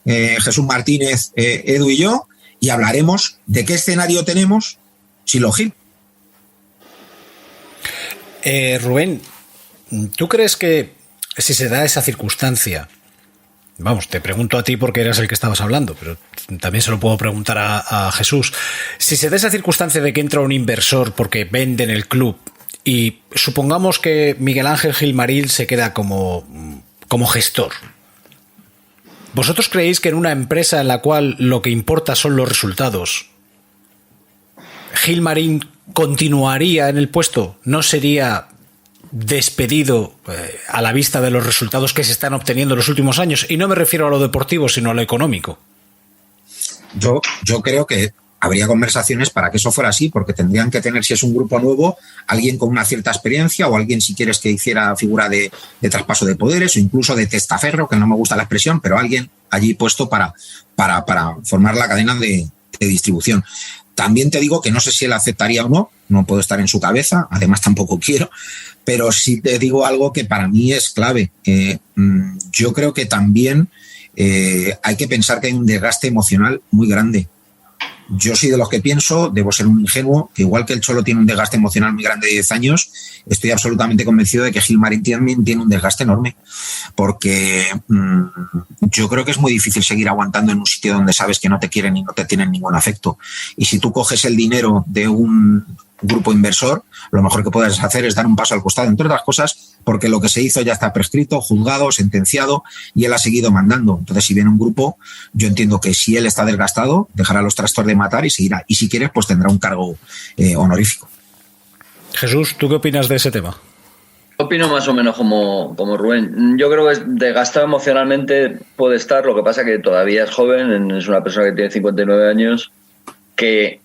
Jesús Martínez, Edu y yo, y hablaremos de qué escenario tenemos Silo Gil. Rubén, ¿tú crees que si se da esa circunstancia, vamos, te pregunto a ti porque eras el que estabas hablando, pero también se lo puedo preguntar a Jesús, si se da esa circunstancia de que entra un inversor porque venden el club y supongamos que Miguel Ángel Gilmarín se queda como gestor, ¿vosotros creéis que en una empresa en la cual lo que importa son los resultados, Gilmarín continuaría en el puesto? ¿No sería despedido a la vista de los resultados que se están obteniendo en los últimos años? Y no me refiero a lo deportivo, sino a lo económico. Yo creo que habría conversaciones para que eso fuera así, porque tendrían que tener, si es un grupo nuevo, alguien con una cierta experiencia o alguien, si quieres, que hiciera figura de traspaso de poderes o incluso de testaferro, que no me gusta la expresión, pero alguien allí puesto para formar la cadena de distribución. También te digo que no sé si él aceptaría o no, no puedo estar en su cabeza, además tampoco quiero, pero sí te digo algo que para mí es clave. Yo creo que también hay que pensar que hay un desgaste emocional muy grande. Yo soy de los que pienso, debo ser un ingenuo, que igual que el Cholo tiene un desgaste emocional muy grande de 10 años, estoy absolutamente convencido de que Gilmarín también tiene un desgaste enorme, porque yo creo que es muy difícil seguir aguantando en un sitio donde sabes que no te quieren y no te tienen ningún afecto. Y si tú coges el dinero de un grupo inversor, lo mejor que puedes hacer es dar un paso al costado, entre otras cosas, porque lo que se hizo ya está prescrito, juzgado, sentenciado, y él ha seguido mandando. Entonces, si viene un grupo, yo entiendo que si él está desgastado, dejará los trastos de matar y seguirá. Y si quieres, pues tendrá un cargo honorífico. Jesús, ¿tú qué opinas de ese tema? Opino más o menos como Rubén. Yo creo que desgastado emocionalmente puede estar, lo que pasa que todavía es joven, es una persona que tiene 59 años, que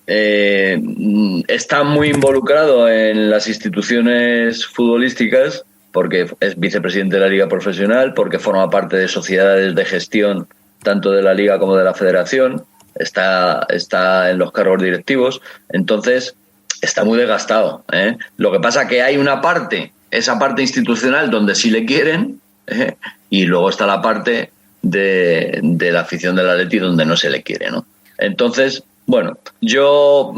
está muy involucrado en las instituciones futbolísticas porque es vicepresidente de la Liga Profesional, porque forma parte de sociedades de gestión tanto de la Liga como de la Federación, está en los cargos directivos, entonces está muy desgastado, ¿eh? Lo que pasa que hay una parte, esa parte institucional donde sí le quieren, y luego está la parte de la afición del Atleti donde no se le quiere, ¿no? Entonces, bueno, yo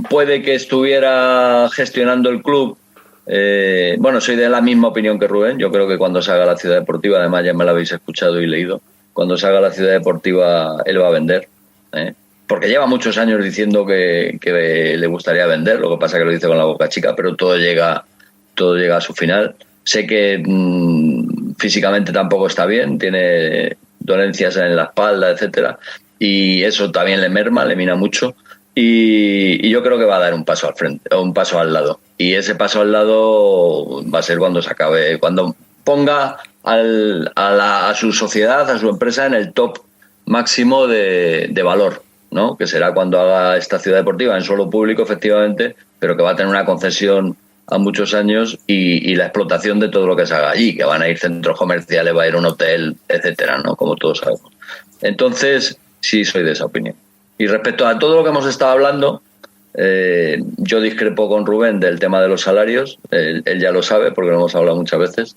puede que estuviera gestionando el club. Bueno, soy de la misma opinión que Rubén. Yo creo que cuando salga la Ciudad Deportiva, además ya me la habéis escuchado y leído, cuando salga la Ciudad Deportiva él va a vender, porque lleva muchos años diciendo que le gustaría vender. Lo que pasa es que lo dice con la boca chica, pero todo llega a su final. Sé que físicamente tampoco está bien, tiene dolencias en la espalda, etcétera, y eso también le merma, le mina mucho, y yo creo que va a dar un paso al frente, o un paso al lado, y ese paso al lado va a ser cuando se acabe, cuando ponga a su sociedad, a su empresa en el top máximo de valor, ¿no? Que será cuando haga esta ciudad deportiva en suelo público, efectivamente, pero que va a tener una concesión a muchos años y la explotación de todo lo que se haga allí, que van a ir centros comerciales, va a ir un hotel, etcétera, ¿no? Como todos sabemos. Entonces, sí soy de esa opinión. Y respecto a todo lo que hemos estado hablando, yo discrepo con Rubén del tema de los salarios, él ya lo sabe porque lo hemos hablado muchas veces.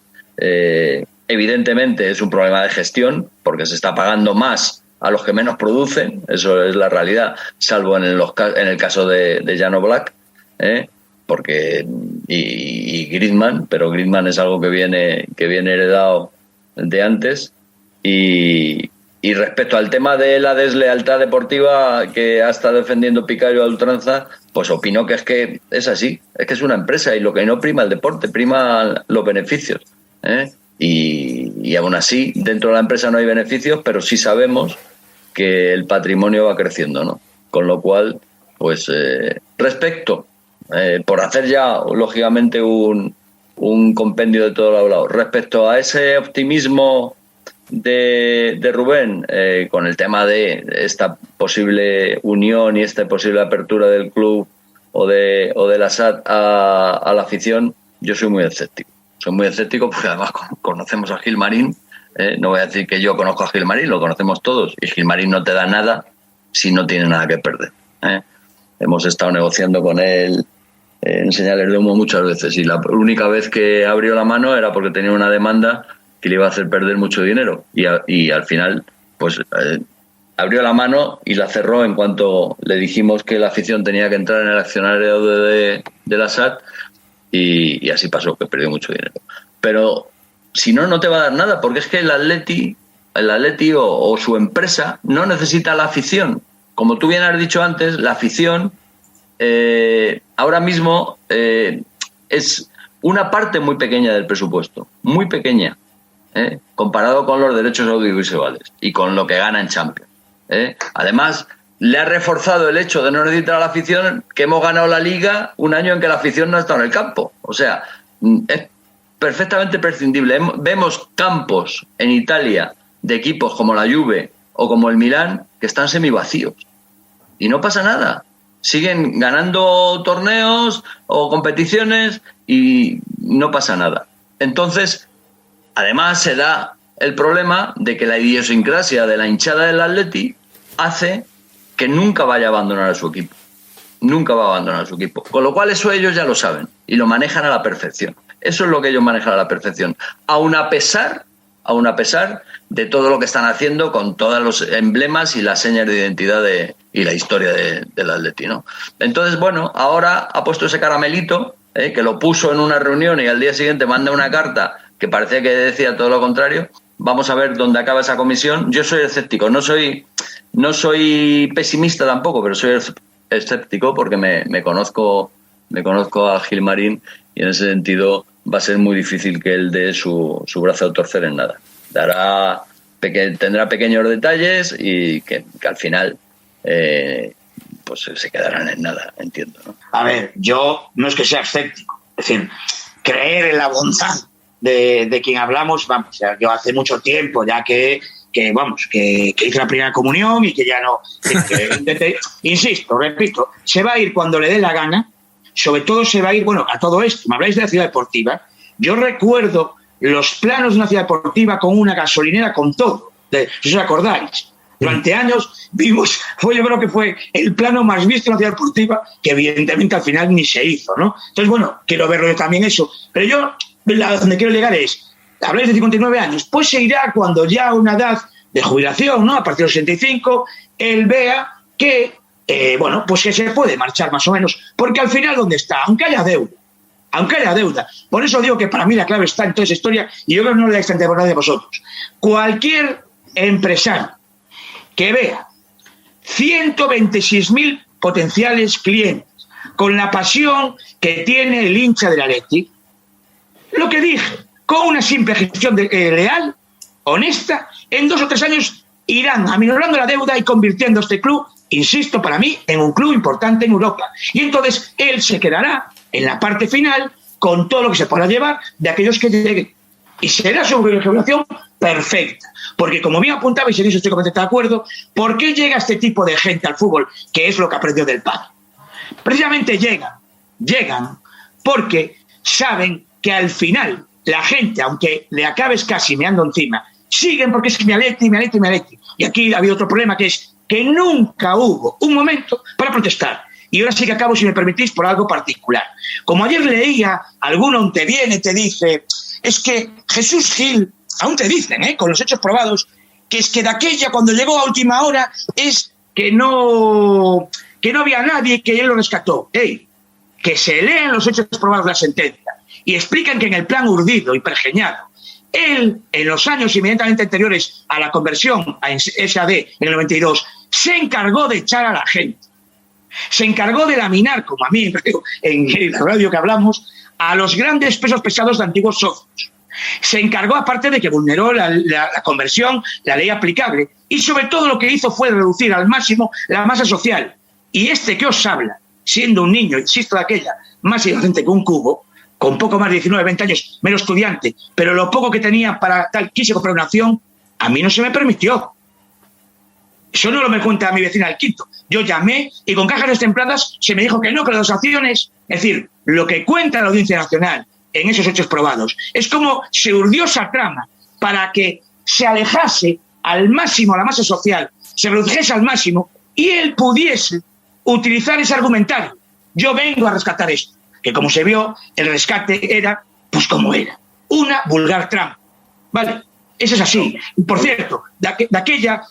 Evidentemente es un problema de gestión porque se está pagando más a los que menos producen, eso es la realidad, salvo en el caso de Jan Oblak, porque y Griezmann, pero Griezmann es algo que viene heredado de antes. Y respecto al tema de la deslealtad deportiva que ha estado defendiendo Picario a ultranza, pues opino que es así, es que es una empresa y lo que no prima el deporte, prima los beneficios, y aún así dentro de la empresa no hay beneficios, pero sí sabemos que el patrimonio va creciendo, ¿no? Con lo cual, pues respecto, por hacer ya lógicamente un compendio de todo lo hablado, respecto a ese optimismo de Rubén con el tema de esta posible unión y esta posible apertura del club o de la SAD a la afición, yo soy muy escéptico. Soy muy escéptico porque además conocemos a Gilmarín. No voy a decir que yo conozco a Gilmarín, lo conocemos todos, y Gilmarín no te da nada si no tiene nada que perder. Hemos estado negociando con él en señales de humo muchas veces, y la única vez que abrió la mano era porque tenía una demanda que le iba a hacer perder mucho dinero, y al final pues abrió la mano y la cerró en cuanto le dijimos que la afición tenía que entrar en el accionario de la SAD, y así pasó, que perdió mucho dinero. Pero si no, no te va a dar nada, porque es que el Atleti o su empresa no necesita la afición. Como tú bien has dicho antes, la afición ahora mismo es una parte muy pequeña del presupuesto, muy pequeña, comparado con los derechos audiovisuales y con lo que gana en Champions. Además, le ha reforzado el hecho de no necesitar a la afición, que hemos ganado la Liga un año en que la afición no ha estado en el campo. O sea, es perfectamente prescindible. Vemos campos en Italia de equipos como la Juve o como el Milán que están semivacíos y no pasa nada. Siguen ganando torneos o competiciones y no pasa nada. Entonces, además se da el problema de que la idiosincrasia de la hinchada del Atleti hace que nunca vaya a abandonar a su equipo. Nunca va a abandonar a su equipo. Con lo cual eso ellos ya lo saben y lo manejan a la perfección. Eso es lo que ellos manejan a la perfección. Aun a pesar de todo lo que están haciendo con todos los emblemas y las señas de identidad y la historia del Atleti, ¿no? Entonces, bueno, ahora ha puesto ese caramelito, que lo puso en una reunión y al día siguiente manda una carta que parecía que decía todo lo contrario. Vamos a ver dónde acaba esa comisión. Yo soy escéptico, no soy pesimista tampoco, pero soy escéptico porque me conozco a Gilmarín y en ese sentido va a ser muy difícil que él dé su brazo a torcer en nada. Tendrá pequeños detalles y que al final pues se quedarán en nada, entiendo, ¿no? A ver, yo no es que sea escéptico, es decir, creer en la bondad de quien hablamos, vamos, ya yo hace mucho tiempo ya que hice la primera comunión y que ya no, insisto, repito, se va a ir cuando le dé la gana. Sobre todo se va a ir, a todo esto. Me habláis de la ciudad deportiva. Yo recuerdo los planos de una ciudad deportiva con una gasolinera con todo. Si os acordáis, durante años vimos, yo creo que fue el plano más visto de una ciudad deportiva, que evidentemente al final ni se hizo, ¿no? Entonces, quiero verlo también eso. Pero yo, donde quiero llegar es, habláis de 59 años, pues se irá cuando ya a una edad de jubilación, ¿no? A partir de los 65, él vea que pues que se puede marchar más o menos, porque al final, ¿dónde está? Aunque haya deuda. Por eso digo que para mí la clave está en toda esa historia, y yo creo que no le dais tanta importancia a vosotros. Cualquier empresario que vea 126.000 potenciales clientes con la pasión que tiene el hincha del Atleti, lo que dije, con una simple gestión leal, honesta, en 2 o 3 años irán aminorando la deuda y convirtiendo este club, insisto, para mí, en un club importante en Europa. Y entonces él se quedará en la parte final con todo lo que se pueda llevar de aquellos que lleguen. Y será su regulación perfecta. Porque, como bien apuntabais, y en eso estoy completamente de acuerdo, ¿por qué llega este tipo de gente al fútbol? Que es lo que aprendió del padre. Precisamente llegan porque saben que al final la gente, aunque le acabes casi meando encima, siguen porque es mi Atleti. Y aquí ha habido otro problema, que es que nunca hubo un momento para protestar. Y ahora sí que acabo, si me permitís, por algo particular. Como ayer leía, alguno te viene y te dice, es que Jesús Gil, aún te dicen, con los hechos probados, que es que de aquella, cuando llegó a última hora, es que no había nadie, que él lo rescató. Que se lean los hechos probados de la sentencia y explican que en el plan urdido y pergeñado, él, en los años inmediatamente anteriores a la conversión a SAD en el 92, se encargó de echar a la gente. Se encargó de laminar, como a mí en la radio que hablamos, a los grandes pesos pesados de antiguos socios. Se encargó, aparte de que vulneró la conversión, la ley aplicable, y sobre todo lo que hizo fue reducir al máximo la masa social. Y este que os habla, siendo un niño, insisto, de aquella, más inocente que un cubo, con poco más de 19, 20 años, menos estudiante, pero lo poco que tenía para tal, quise comprar una acción, a mí no se me permitió. Eso no lo me cuenta mi vecina del Quinto. Yo llamé y con cajas destempladas se me dijo que no, que las acciones, es decir, lo que cuenta la Audiencia Nacional en esos hechos probados, es como se urdió esa trama para que se alejase al máximo la masa social, se redujese al máximo y él pudiese utilizar ese argumentario. Yo vengo a rescatar esto, que como se vio, el rescate era, pues como era, una vulgar trama. ¿Vale? Eso es así. Y por cierto, de aquella,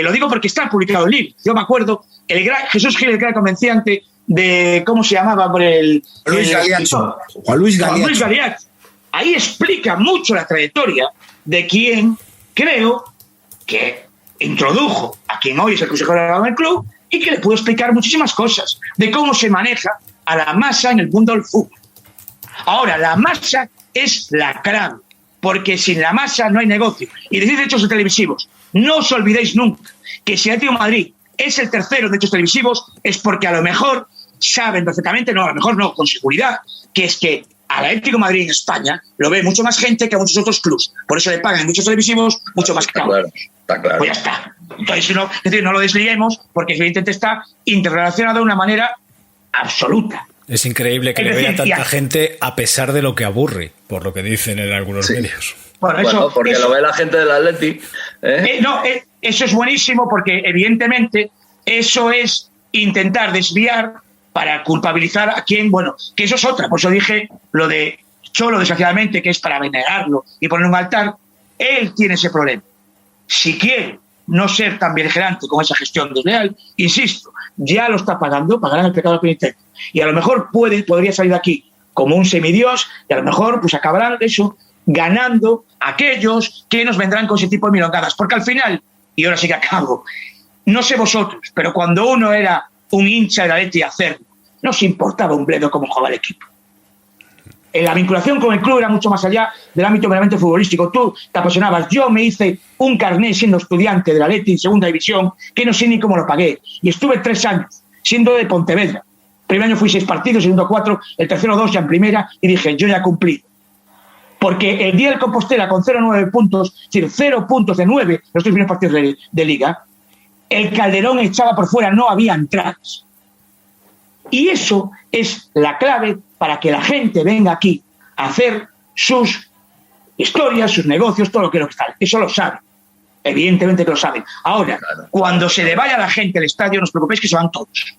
lo digo porque está publicado el libro. Yo me acuerdo, Jesús Gil, el gran convenciante de, ¿cómo se llamaba? Juan Luis Galiacho. Ahí explica mucho la trayectoria de quien creo que introdujo a quien hoy es el consejero del club y que le pudo explicar muchísimas cosas de cómo se maneja a la masa en el mundo del fútbol. Ahora, la masa es la clave, porque sin la masa no hay negocio. Y decís hechos televisivos, no os olvidéis nunca que si el Atlético de Madrid es el tercero de hechos televisivos es porque a lo mejor saben perfectamente, no, a lo mejor no, con seguridad, que es que al Atlético de Madrid en España lo ve mucho más gente que a muchos otros clubes. Por eso le pagan muchos televisivos mucho más caro. Está claro. Pues ya está. Entonces, es decir, no lo desliemos porque evidentemente está interrelacionado de una manera absoluta. Es increíble que le vea tanta gente a pesar de lo que aburre, por lo que dicen en algunos medios. Bueno, porque lo ve la gente del Atleti. Eso es buenísimo porque evidentemente eso es intentar desviar para culpabilizar a quien, bueno, que eso es otra. Por eso dije lo de Cholo, desgraciadamente, que es para venerarlo y poner un altar. Él tiene ese problema. Si quiere no ser tan beligerante con esa gestión desleal, insisto, ya lo está pagando, pagarán el pecado penitente. Y a lo mejor podría salir de aquí como un semidios y a lo mejor pues acabarán eso ganando aquellos que nos vendrán con ese tipo de milongadas. Porque al final, y ahora sí que acabo, no sé vosotros, pero cuando uno era un hincha de la Atleti hacerlo, no se importaba un bledo cómo jugaba el equipo. La vinculación con el club era mucho más allá del ámbito meramente futbolístico. Tú te apasionabas. Yo me hice un carné siendo estudiante de la Atleti en segunda división, que no sé ni cómo lo pagué. Y estuve 3 años siendo de Pontevedra. Primer año fui 6 partidos, segundo 4, el tercero 2 ya en primera, y dije, yo ya he cumplido. Porque el día del Compostela con 0,9 puntos, es decir, 0 puntos de 9 los 3 primeros partidos de Liga, el Calderón echaba por fuera, no había entradas. Y eso es la clave para que la gente venga aquí a hacer sus historias, sus negocios, todo lo que está. Eso lo saben. Evidentemente que lo saben. Ahora, cuando se le vaya a la gente al estadio, no os preocupéis que se van todos.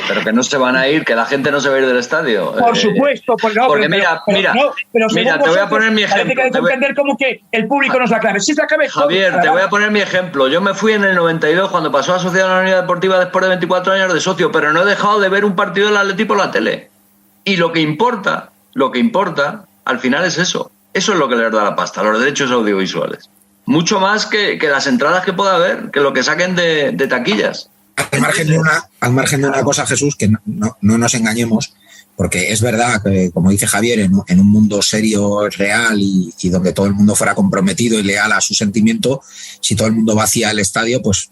Pero que no se van a ir, que la gente no se va a ir del estadio. Por supuesto, porque mira, te voy a poner mi ejemplo. Hay que entender como que el público no es la clave. Si es la clave, Javier, te voy a poner mi ejemplo. Yo me fui en el 92 cuando pasó a Sociedad Anónima Deportiva después de 24 años de socio, pero no he dejado de ver un partido del Atleti por la tele. Y lo que importa, al final es eso. Eso es lo que les da la pasta, los derechos audiovisuales. Mucho más que las entradas que pueda haber, que lo que saquen de taquillas. Al margen de una cosa, Jesús, que no nos engañemos, Porque es verdad que, como dice Javier, en un mundo serio, real y donde todo el mundo fuera comprometido y leal a su sentimiento, si todo el mundo vacía el estadio, pues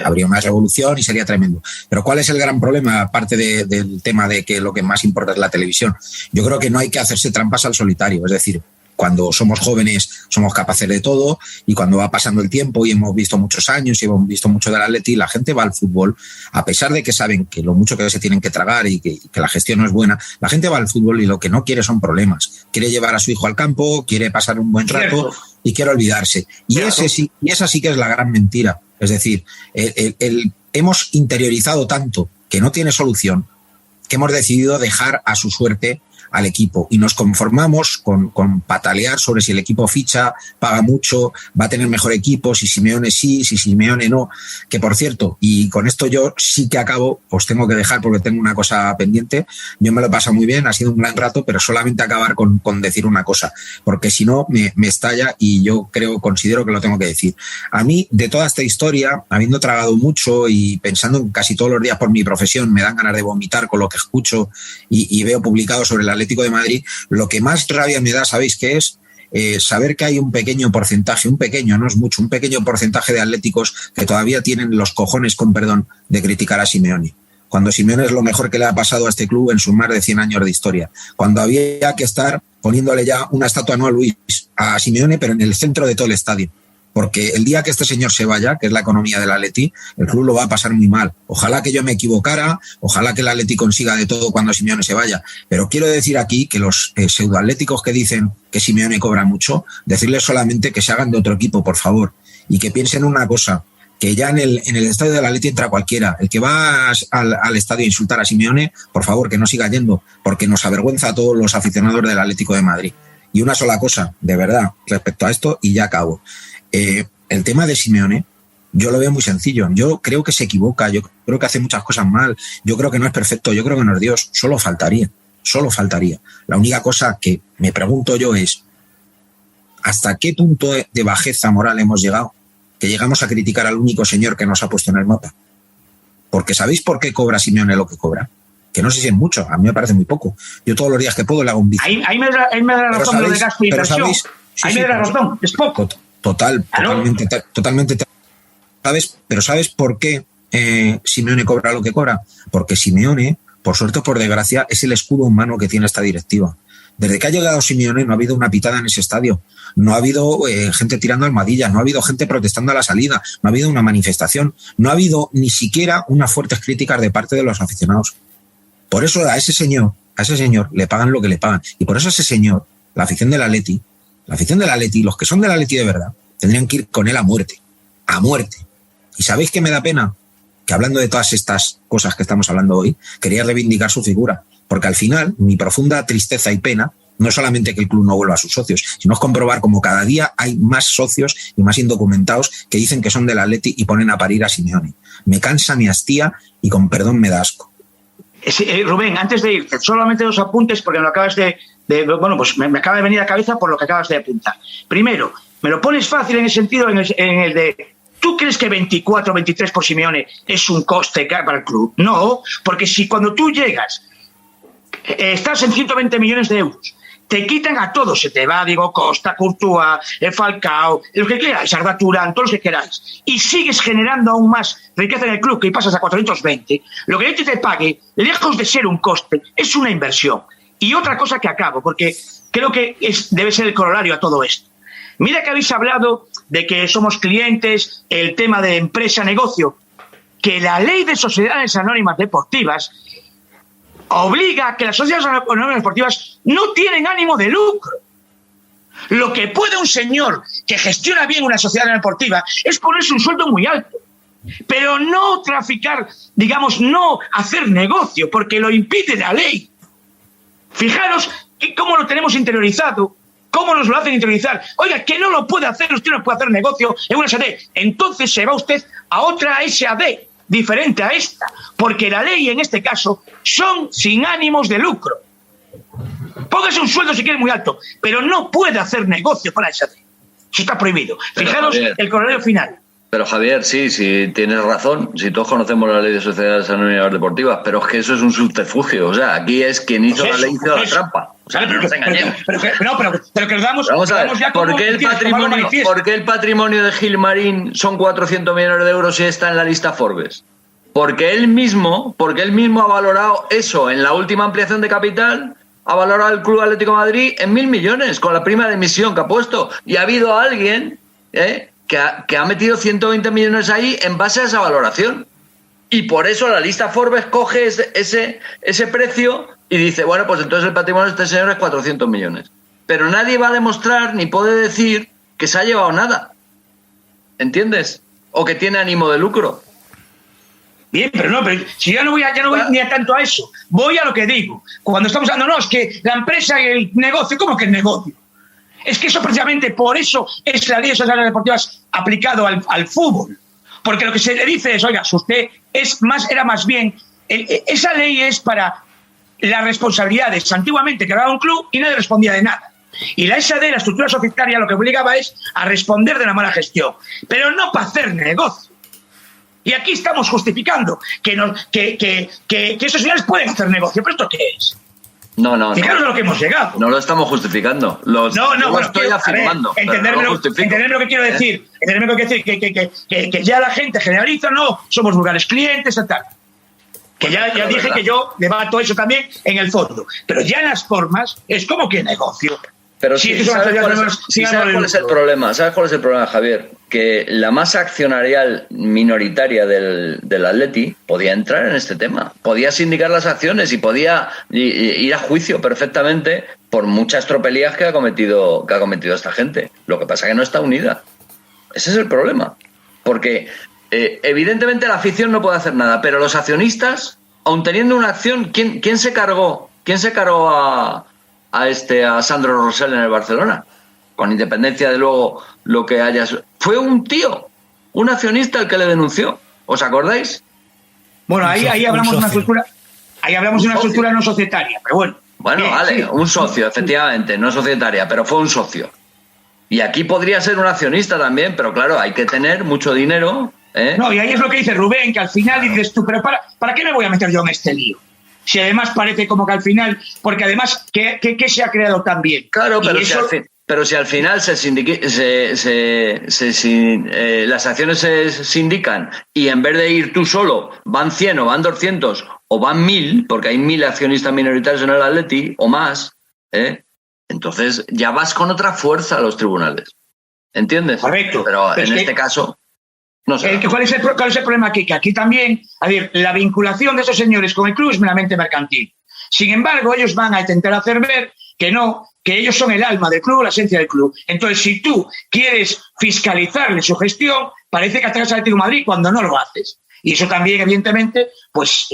habría una revolución y sería tremendo. Pero ¿cuál es el gran problema, aparte del tema de que lo que más importa es la televisión? Yo creo que no hay que hacerse trampas al solitario. Es decir, cuando somos jóvenes somos capaces de todo, y cuando va pasando el tiempo y hemos visto muchos años y hemos visto mucho del Atleti, la gente va al fútbol, a pesar de que saben que lo mucho que se tienen que tragar y que la gestión no es buena, la gente va al fútbol y lo que no quiere son problemas. Quiere llevar a su hijo al campo, quiere pasar un buen rato y quiere olvidarse. Y esa sí que es la gran mentira. Es decir, hemos interiorizado tanto que no tiene solución, que hemos decidido dejar a su suerte al equipo y nos conformamos con patalear sobre si el equipo ficha, paga mucho, va a tener mejor equipo, si Simeone sí, si Simeone no. Que por cierto, y con esto yo sí que acabo, os tengo que dejar porque tengo una cosa pendiente. Yo me lo he pasado muy bien, ha sido un gran rato, pero solamente acabar con decir una cosa, porque si no me estalla y yo considero que lo tengo que decir. A mí, de toda esta historia, habiendo tragado mucho y pensando en casi todos los días por mi profesión, me dan ganas de vomitar con lo que escucho y veo publicado sobre la Atlético de Madrid, lo que más rabia me da, ¿sabéis qué es? Saber que hay un pequeño porcentaje, un pequeño, no es mucho, un pequeño porcentaje de atléticos que todavía tienen los cojones, con perdón, de criticar a Simeone. Cuando Simeone es lo mejor que le ha pasado a este club en sus más de 100 años de historia. Cuando había que estar poniéndole ya una estatua, no a Luis, a Simeone, pero en el centro de todo el estadio. Porque el día que este señor se vaya, que es la economía del Atleti, el club lo va a pasar muy mal. Ojalá que yo me equivocara, ojalá que el Atleti consiga de todo cuando Simeone se vaya. Pero quiero decir aquí que los pseudoatléticos que dicen que Simeone cobra mucho, decirles solamente que se hagan de otro equipo, por favor, y que piensen una cosa, que ya en el estadio del Atleti entra cualquiera. El que va al estadio a insultar a Simeone, por favor, que no siga yendo, porque nos avergüenza a todos los aficionados del Atlético de Madrid. Y una sola cosa, de verdad, respecto a esto, y ya acabo. El tema de Simeone, yo lo veo muy sencillo. Yo creo que se equivoca, yo creo que hace muchas cosas mal, yo creo que no es perfecto, yo creo que no es Dios, solo faltaría. La única cosa que me pregunto yo es, ¿hasta qué punto de bajeza moral hemos llegado? Que llegamos a criticar al único señor que nos ha puesto en el mapa. Porque ¿sabéis por qué cobra Simeone lo que cobra? Que no sé si es mucho, a mí me parece muy poco. Yo todos los días que puedo le hago un bici. Ahí me da la razón lo de gasto y inversión. Ahí me da la razón, es poco. Totalmente. Pero ¿sabes por qué Simeone cobra lo que cobra? Porque Simeone, por suerte o por desgracia, es el escudo humano que tiene esta directiva. Desde que ha llegado Simeone no ha habido una pitada en ese estadio, no ha habido gente tirando almohadillas, no ha habido gente protestando a la salida, no ha habido una manifestación, no ha habido ni siquiera unas fuertes críticas de parte de los aficionados. Por eso a ese señor le pagan lo que le pagan. Y por eso a ese señor, la afición del Atleti, los que son del Atleti de verdad, tendrían que ir con él a muerte. A muerte. ¿Y sabéis qué me da pena? Que hablando de todas estas cosas que estamos hablando hoy, quería reivindicar su figura. Porque al final, mi profunda tristeza y pena no es solamente que el club no vuelva a sus socios, sino es comprobar como cada día hay más socios y más indocumentados que dicen que son del Atleti y ponen a parir a Simeone. Me cansa, me hastía y con perdón me da asco. Rubén, antes de irte, solamente dos apuntes porque me lo acabas me acaba de venir a la cabeza por lo que acabas de apuntar. Primero, me lo pones fácil en el sentido, en el de, ¿tú crees que 24 23 por Simeone es un coste para el club? No, porque si cuando tú llegas, estás en 120 millones de euros, te quitan a todos, se te va Diego Costa, Courtois, Falcao, los que queráis, Arda Turán, todos los que queráis, y sigues generando aún más riqueza en el club, que pasas a 420, lo que te pague, lejos de ser un coste, es una inversión. Y otra cosa que acabo, porque creo que debe ser el corolario a todo esto. Mira que habéis hablado de que somos clientes, el tema de empresa-negocio, que la ley de sociedades anónimas deportivas obliga a que las sociedades anónimas deportivas no tienen ánimo de lucro. Lo que puede un señor que gestiona bien una sociedad deportiva es ponerse un sueldo muy alto, pero no traficar, no hacer negocio, porque lo impide la ley. Fijaros cómo lo tenemos interiorizado, cómo nos lo hacen interiorizar. Oiga, que no lo puede hacer, usted no puede hacer negocio en una SAD. Entonces se va usted a otra SAD diferente a esta, porque la ley en este caso son sin ánimos de lucro. Póngase un sueldo si quiere muy alto, pero no puede hacer negocio para esa SAD. Eso está prohibido. Fijaros el corolario final. Pero Javier, sí tienes razón, si todos conocemos la ley de sociedades anónimas deportivas, pero es que eso es un subterfugio, o sea, aquí es quien hizo la ley hizo la trampa, o sea, no nos engañemos. Pero que nos damos... Vamos a ver, ¿por qué el patrimonio de Gilmarín son 400 millones de euros y está en la lista Forbes? Porque él mismo ha valorado eso en la última ampliación de capital, ha valorado el Club Atlético de Madrid en 1.000 millones con la prima de emisión que ha puesto, y ha habido alguien que ha metido 120 millones ahí en base a esa valoración. Y por eso la lista Forbes coge ese precio y dice, bueno, pues entonces el patrimonio de este señor es 400 millones. Pero nadie va a demostrar ni puede decir que se ha llevado nada. ¿Entiendes? O que tiene ánimo de lucro. Bien, pero si yo no voy ni a tanto a eso. Voy a lo que digo. Cuando estamos hablando, es que la empresa y el negocio, ¿cómo que el negocio? Es que eso precisamente por eso es la ley de sociedades deportivas aplicado al fútbol. Porque lo que se le dice es, oiga, si usted era más bien, esa ley es para las responsabilidades. Antiguamente quedaba un club y nadie respondía de nada. Y la SAD, la estructura societaria, lo que obligaba es a responder de la mala gestión, pero no para hacer negocio. Y aquí estamos justificando que esos señores pueden hacer negocio. ¿Pero esto qué es? No. Fijaros lo que hemos llegado. No lo estamos justificando. Lo estoy afirmando. Entenderme lo que quiero decir. Entenderme lo que quiero decir. Que ya la gente generaliza, no, somos vulgares clientes, tal. Que ya dije que yo debato eso también en el fondo. Pero ya en las formas es como que negocio. Pero ¿sabes cuál es el problema? ¿Sabes cuál es el problema, Javier? Que la masa accionarial minoritaria del Atleti podía entrar en este tema. Podía sindicar las acciones y podía ir a juicio perfectamente por muchas tropelías que ha cometido esta gente. Lo que pasa es que no está unida. Ese es el problema. Porque evidentemente la afición no puede hacer nada, pero los accionistas, aun teniendo una acción, ¿quién se cargó? ¿Quién se cargó a Sandro Rosell en el Barcelona? Con independencia de luego lo que haya... Fue un tío, un accionista el que le denunció. ¿Os acordáis? Bueno, ahí hablamos de una estructura... Ahí hablamos de una estructura no societaria, pero bueno. Bueno, vale, sí. Un socio, efectivamente, no societaria, pero fue un socio. Y aquí podría ser un accionista también, pero claro, hay que tener mucho dinero. No, y ahí es lo que dice Rubén, que al final dices tú, pero ¿para qué me voy a meter yo en este lío? Si además parece como que al final, porque además, ¿qué se ha creado también? Claro, pero si al final las acciones se sindican y en vez de ir tú solo van 100 o van 200 o van 1.000, porque hay 1.000 accionistas minoritarios en el Atleti o más, entonces ya vas con otra fuerza a los tribunales. ¿Entiendes? Correcto. Pero en este caso... No sé. ¿Cuál es el problema aquí? Que aquí también, la vinculación de esos señores con el club es meramente mercantil. Sin embargo, ellos van a intentar hacer ver que no, que ellos son el alma del club, la esencia del club. Entonces, si tú quieres fiscalizarle su gestión, parece que atacas al Atlético de Madrid cuando no lo haces. Y eso también, evidentemente, pues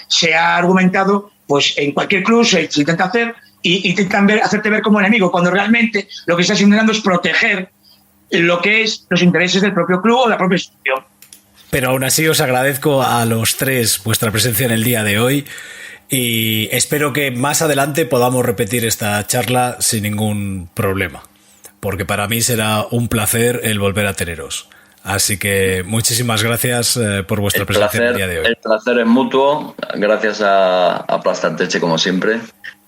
se ha argumentado, pues en cualquier club se intenta hacer y intentan hacerte ver como enemigo, cuando realmente lo que estás intentando es proteger lo que es los intereses del propio club o de la propia institución. Pero aún así os agradezco a los tres vuestra presencia en el día de hoy y espero que más adelante podamos repetir esta charla sin ningún problema, porque para mí será un placer el volver a teneros. Así que muchísimas gracias por vuestra presencia en el día de hoy. El placer es mutuo, gracias a Plastanteche como siempre.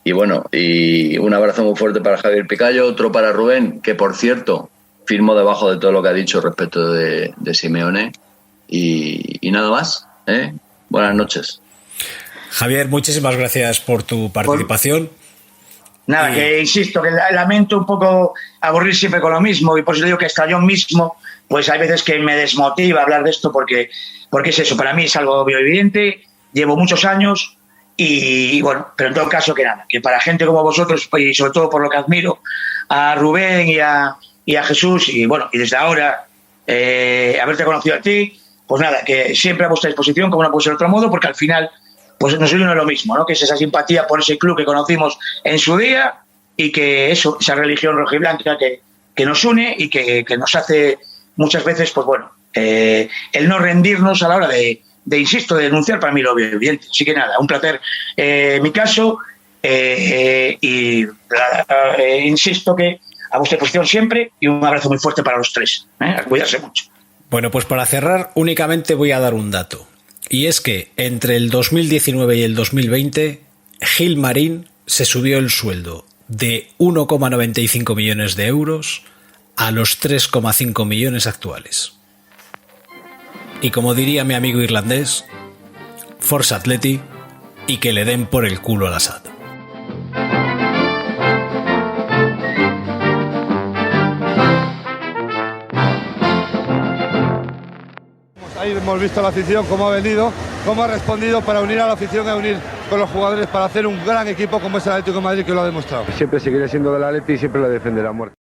Y bueno, y un abrazo muy fuerte para Javier Picallo, otro para Rubén, que por cierto... firmo debajo de todo lo que ha dicho respecto de Simeone y nada más. Buenas noches. Javier, muchísimas gracias por tu participación. Nada, que insisto, que lamento un poco aburrir siempre con lo mismo y por eso digo que hasta yo mismo, pues hay veces que me desmotiva hablar de esto porque es eso, para mí es algo obvio evidente, llevo muchos años y bueno, pero en todo caso que nada, que para gente como vosotros y sobre todo por lo que admiro a Rubén y a Jesús, y bueno, y desde ahora haberte conocido a ti, pues nada, que siempre a vuestra disposición, como no puede ser de otro modo, porque al final pues nos une lo mismo, ¿no? Que es esa simpatía por ese club que conocimos en su día y que eso, esa religión rojiblanca que nos une y que nos hace muchas veces, pues bueno, el no rendirnos a la hora de insisto, de denunciar, para mí lo obvio evidente. Así que nada, un placer en mi caso insisto que a vuestra posición siempre y un abrazo muy fuerte para los tres. A cuidarse mucho. Bueno, pues para cerrar únicamente voy a dar un dato. Y es que entre el 2019 y el 2020, Gil Marín se subió el sueldo de 1,95 millones de euros a los 3,5 millones actuales. Y como diría mi amigo irlandés, Forza Atleti y que le den por el culo al Assad. Ahí hemos visto a la afición cómo ha venido, cómo ha respondido para unir a la afición y unir con los jugadores para hacer un gran equipo como es el Atlético de Madrid, que lo ha demostrado. Siempre seguiré siendo del Atleti y siempre lo defenderé a muerte.